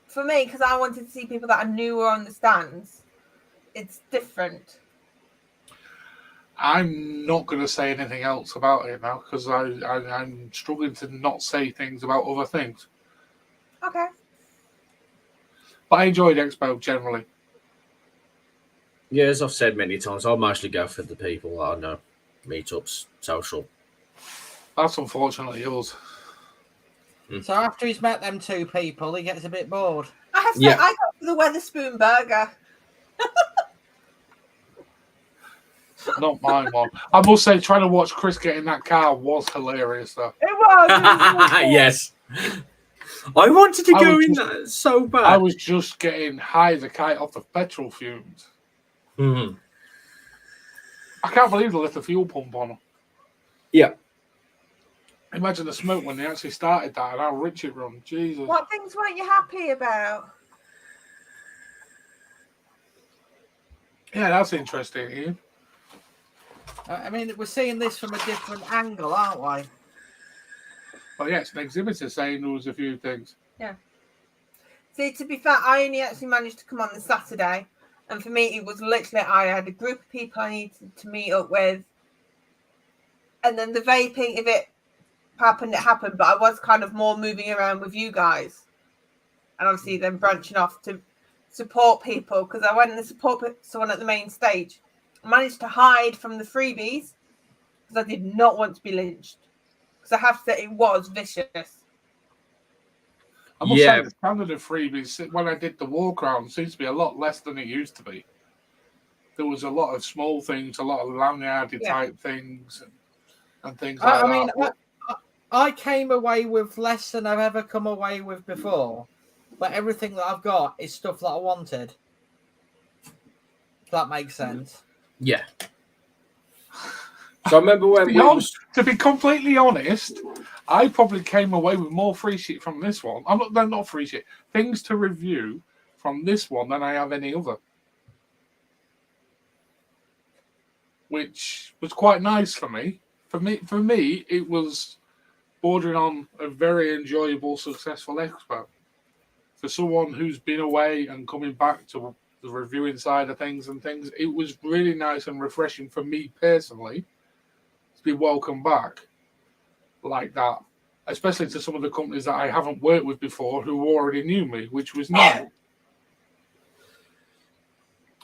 For me, because I wanted to see people that I knew were on the stands, it's different. I'm not going to say anything else about it now because I'm struggling to not say things about other things. Okay. But I enjoyed Expo generally. Yeah, as I've said many times, I mostly go for the people that I know. Meetups, social. That's unfortunately yours. So after he's met them two people, he gets a bit bored. I have to say, I got the Weatherspoon burger. Not mine one. I must say, trying to watch Chris get in that car was hilarious, though. It was. Yes. I wanted to go in that so bad. I was just getting high as a kite off the petrol fumes. Mm-hmm. I can't believe they left the fuel pump on. Yeah. Imagine the smoke when they actually started that and how rich it run. Jesus. What things weren't you happy about? Yeah, that's interesting, Ian. I mean, we're seeing this from a different angle, aren't we? Well, yeah, it's an exhibitor saying there was a few things. Yeah. See, to be fair, I only actually managed to come on the Saturday. And for me, it was literally, I had a group of people I needed to meet up with. And then the vaping, if it happened, it happened. But I was kind of more moving around with you guys. And obviously then branching off to support people. Because I went and support someone at the main stage. I managed to hide from the freebies. Because I did not want to be lynched. Because I have to say, it was vicious. I must say, the standard of freebies, when I did the walk around, seems to be a lot less than it used to be. There was a lot of small things, a lot of lanyardy type things and things like that. I came away with less than I've ever come away with before, but everything that I've got is stuff that I wanted. If that makes sense. Yeah. So I remember when To be completely honest, I probably came away with more free shit from this one. Not free shit. Things to review from this one than I have any other. Which was quite nice for me. For me, it was bordering on a very enjoyable, successful expo. For someone who's been away and coming back to the reviewing side of things, it was really nice and refreshing for me personally to be welcomed back like that, especially to some of the companies that I haven't worked with before who already knew me, which was nice.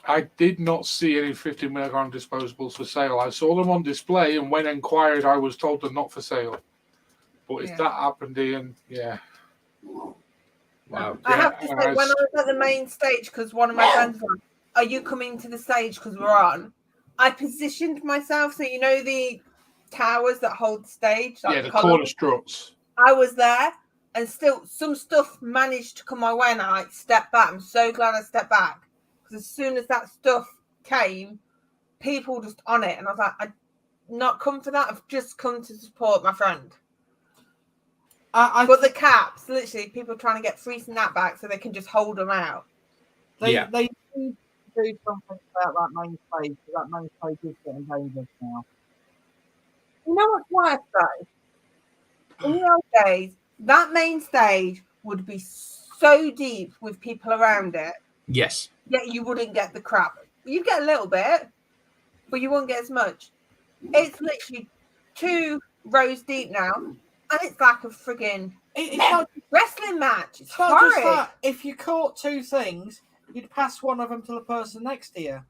I did not see any 50 milligram disposables for sale. I saw them on display, and when inquired, I was told they're not for sale. But if that happened, Ian, yeah. Wow. I have to say, when I was at the main stage, because one of my friends was, "Are you coming to the stage because we're on?" I positioned myself, so you know the towers that hold the stage, like the corner struts. I was there, and still some stuff managed to come my way, and I stepped back. I'm so glad I stepped back, because as soon as that stuff came, people just on it, and I was like, "I've not come for that. I've just come to support my friend." But the caps, literally, people trying to get free snapbacks so they can just hold them out. They need to do something about that main stage. That main stage is getting dangerous now. You know what's worse though? In the old days, that main stage would be so deep with people around it. Yes. Yet you wouldn't get the crap. You'd get a little bit, but you won't get as much. It's literally 2 rows deep now, and it's like a friggin' wrestling match. It's not just horrid. that. If you caught 2 things, you'd pass one of them to the person next to you.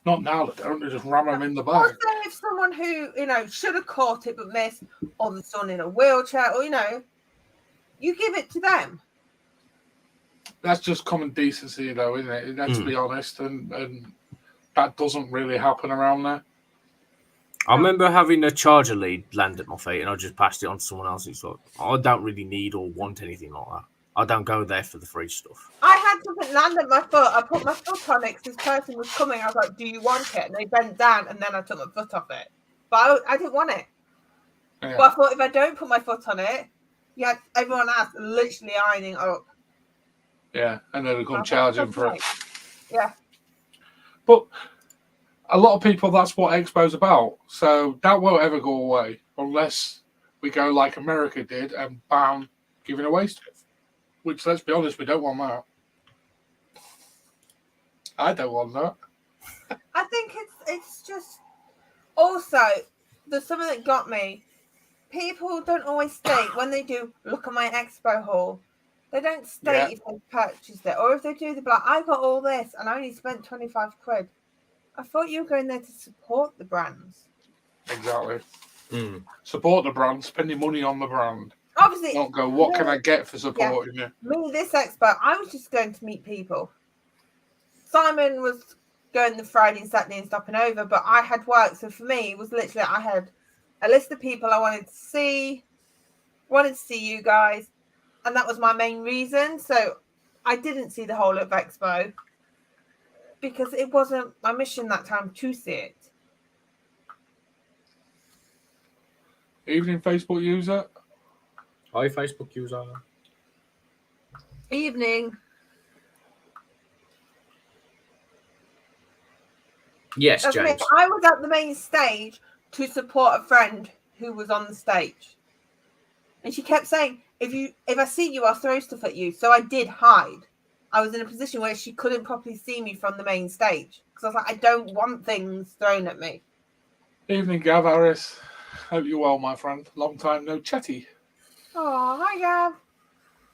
Not now, they don't. They just ram them in the bag. Also, if someone who, should have caught it but missed, or the son in a wheelchair, or, you give it to them. That's just common decency, though, isn't it? Let's be honest, and that doesn't really happen around there. I remember having a charger lead land at my feet, and I just passed it on to someone else. It's like, I don't really need or want anything like that. I don't go there for the free stuff. I had something land at my foot. I put my foot on it because this person was coming. I was like, "Do you want it?" And they bent down, and then I took my foot off it. But I didn't want it. Yeah. But I thought if I don't put my foot on it, everyone else literally ironing up. Yeah, and then they come charging for it. Yeah. But a lot of people, that's what Expo's about. So that won't ever go away unless we go like America did and bam, giving away stuff. Which, let's be honest, we don't want that. I don't want that. I think it's just... Also, there's something that got me. People don't always state, when they do look at my expo haul, they don't state if they purchased it. Or if they do, they're like, I got all this and I only spent 25 quid. I thought you were going there to support the brands. Exactly. Support the brand, spending money on the brand. Obviously, don't go, what can I get for supporting you? Me, this expo, I was just going to meet people. Simon was going the Friday and Saturday and stopping over, but I had work. So for me, it was literally, I had a list of people I wanted to see you guys. And that was my main reason. So I didn't see the whole of Expo because it wasn't my mission that time to see it. Evening Facebook user. Hi, Facebook user. Evening. Yes, James. I was at the main stage to support a friend who was on the stage. And she kept saying, if I see you, I'll throw stuff at you. So I did hide. I was in a position where she couldn't properly see me from the main stage. Because I was like, I don't want things thrown at me. Evening, Gav Harris. Hope you're well, my friend. Long time no chatty. Oh, hi, Gav.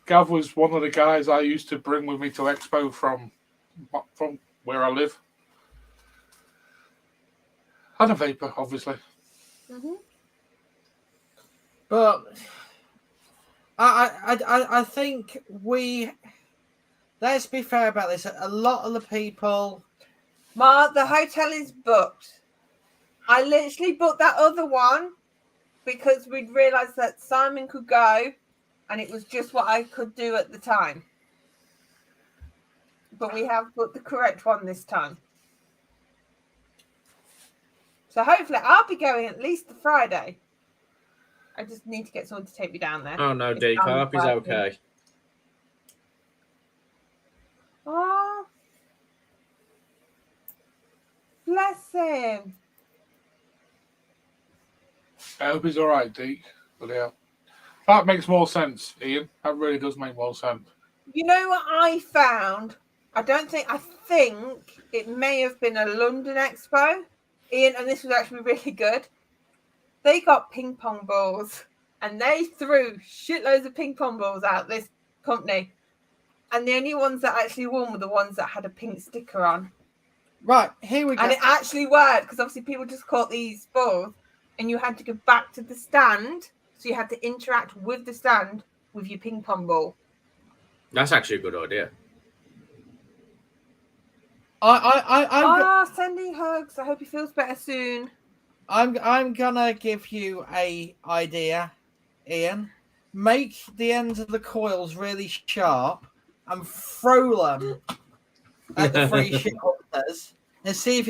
Gav was one of the guys I used to bring with me to Expo from where I live. And a vapor, obviously. Mm-hmm. But I think let's be fair about this. A lot of the people... Mark, the hotel is booked. I literally booked that other one because we'd realised that Simon could go, and it was just what I could do at the time. But we have got the correct one this time. So hopefully I'll be going at least the Friday. I just need to get someone to take me down there. Oh no, If Deke, I I'm hope he's working. okay. Oh, bless him. I hope he's all right, Deke. But yeah, that makes more sense, Ian. That really does make more sense. You know what I found? I think it may have been a London Expo, Ian, and this was actually really good. They got ping pong balls and they threw shitloads of ping pong balls out this company. And the only ones that actually won were the ones that had a pink sticker on. Right, here we go. And it actually worked because obviously people just caught these balls and you had to go back to the stand. So you had to interact with the stand with your ping pong ball. That's actually a good idea. I'm Sending hugs. I hope he feels better soon. I'm gonna give you a idea, Ian. Make the ends of the coils really sharp and throw them at the free shit hunters and see if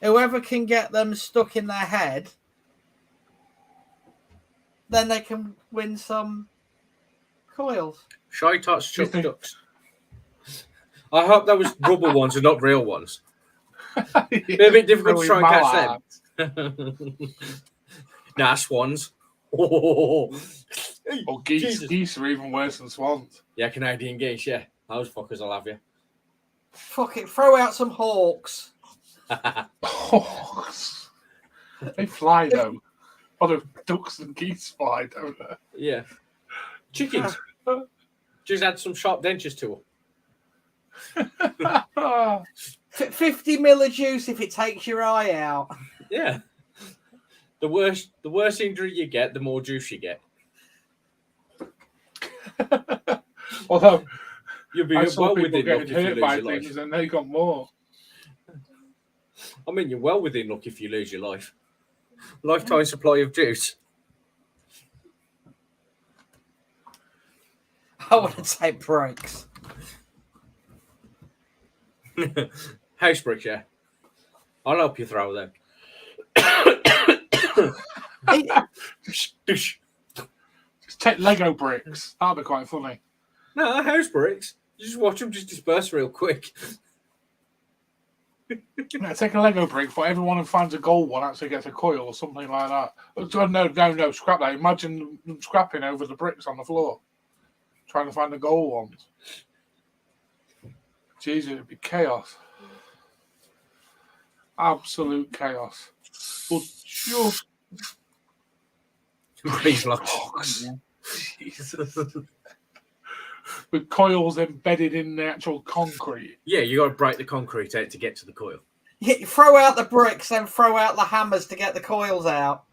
whoever can get them stuck in their head, then they can win some coils. Shy Tots Chuck Ducks. I hope that was rubber ones and not real ones. It'd be a bit difficult to try and catch them. Nah, swans. Oh, geese. Jesus. Geese are even worse than swans. Yeah, Canadian geese, yeah. Those fuckers will have you. Fuck it, throw out some hawks. Hawks. They fly, though. Other ducks and geese fly, don't they? Yeah. Chickens. Just add some sharp dentures to them. 50 mil of juice if it takes your eye out. Yeah. The worse injury you get, the more juice you get. Although You'll be I saw well people within luck getting if you hurt lose by your life. things and they got more. I mean, you're well within luck if you lose your life. Lifetime supply of juice. I want to take breaks. House bricks, yeah. I'll help you throw them. Just take Lego bricks. That'd be quite funny. No, house bricks. You just watch them just disperse real quick. Yeah, take a Lego brick, but everyone who finds a gold one actually gets a coil or something like that. No, scrap that. Imagine them scrapping over the bricks on the floor, trying to find the gold ones. Jesus, it'd be chaos. Absolute chaos. But just Please, look. box. Jesus. With coils embedded in the actual concrete. Yeah, you got to break the concrete out to get to the coil. Yeah, throw out the bricks and throw out the hammers to get the coils out.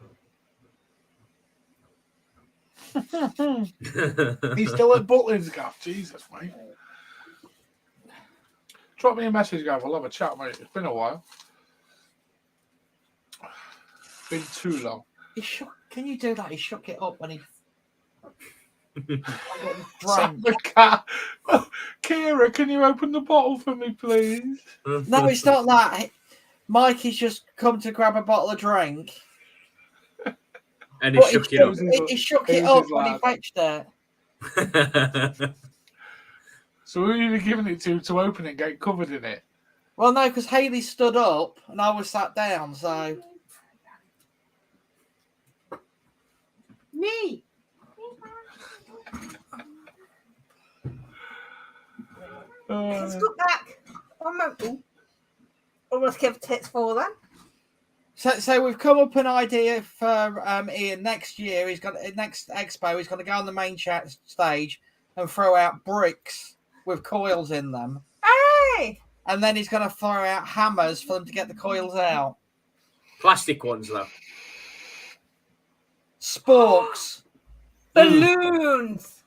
He's still at Butlins, Gav. Jesus, mate. Drop me a message, Gav. I'll have a chat, mate. It's been a while. Been too long. Can you do that? He shook it up when he. Sam the cat. Oh, Kira, can you open the bottle for me, please? No, it's not that. Mikey's just come to grab a bottle of drink. And he shook it up. He shook it up when he fetched it. So who are you giving it to open it and get covered in it? Well, no, because Hayley stood up and I was sat down, so. Me. Let's go back. Almost give tits for them. So we've come up an idea for Ian next year. Next expo. He's going to go on the main chat stage and throw out bricks with coils in them. Hey! And then he's going to throw out hammers for them to get the coils out. Plastic ones, though. Sporks. Balloons.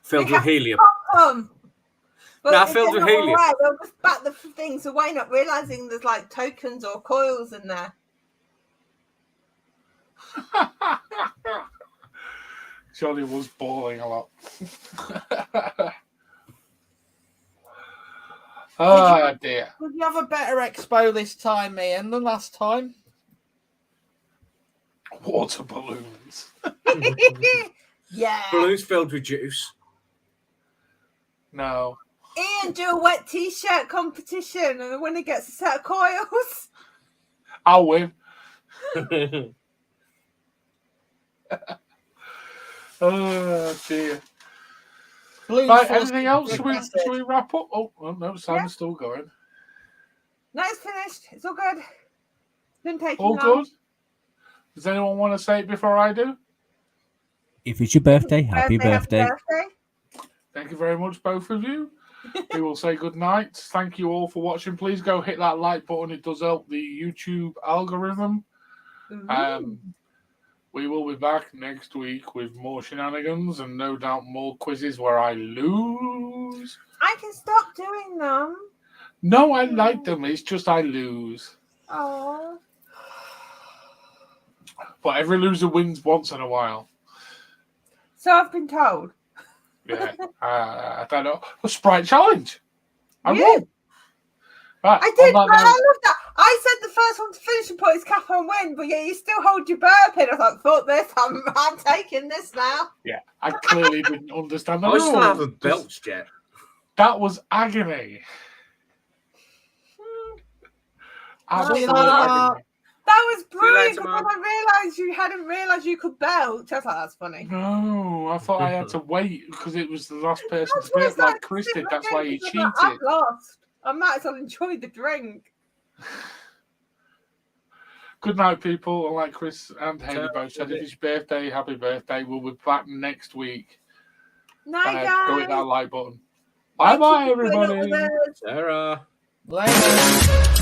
Filled with helium. Well, Filled with helium. They'll just back the things away, not realising there's like tokens or coils in there. Johnny was bawling a lot. Oh dear. Did you have a better expo this time, Ian, than last time? Water balloons. Yeah. Balloons filled with juice. No. Ian, do a wet t-shirt competition, and the winner gets a set of coils. I'll win. Oh dear. Balloons Right, full of anything else? citric Should acid. we wrap up? Oh, well, no, Sam's still going. No, it's finished. It's all good. It's been taking All long. good? Does anyone want to say it before I do? If it's your birthday, happy birthday. Thank you very much, both of you. We will say good night. Thank you all for watching. Please go hit that like button. It does help the YouTube algorithm. We will be back next week with more shenanigans and no doubt more quizzes where I lose. I can stop doing them. No, I like them. It's just I lose. Oh. But every loser wins once in a while. So I've been told. Yeah. I don't know. A Sprite challenge. I Yeah. won. Right, I did, on but that I note- love that. I said the first one to finish and put his cap on win, but yet you still hold your burp in. I thought, fuck this, I'm taking this now. Yeah, I clearly didn't understand the I still rules. haven't belched yet. That was agony. Absolute Ah. agony. That was you brilliant, later, because Mum. I realised you hadn't realised you could belch. I was like, that's funny. No, I thought I had to wait because it was the last person That's to why I burp like started Chris to did. sip That's my why drink, he because I'm like, cheated. I've lost. I might as well enjoy the drink. Good night, people. And like Chris and Haley Ciao, both said, love if it's your birthday, happy birthday. We'll be back next week. Night, Go hit guys. that like button. Thank Bye-bye, you for putting up everybody. with us. Sarah. Later.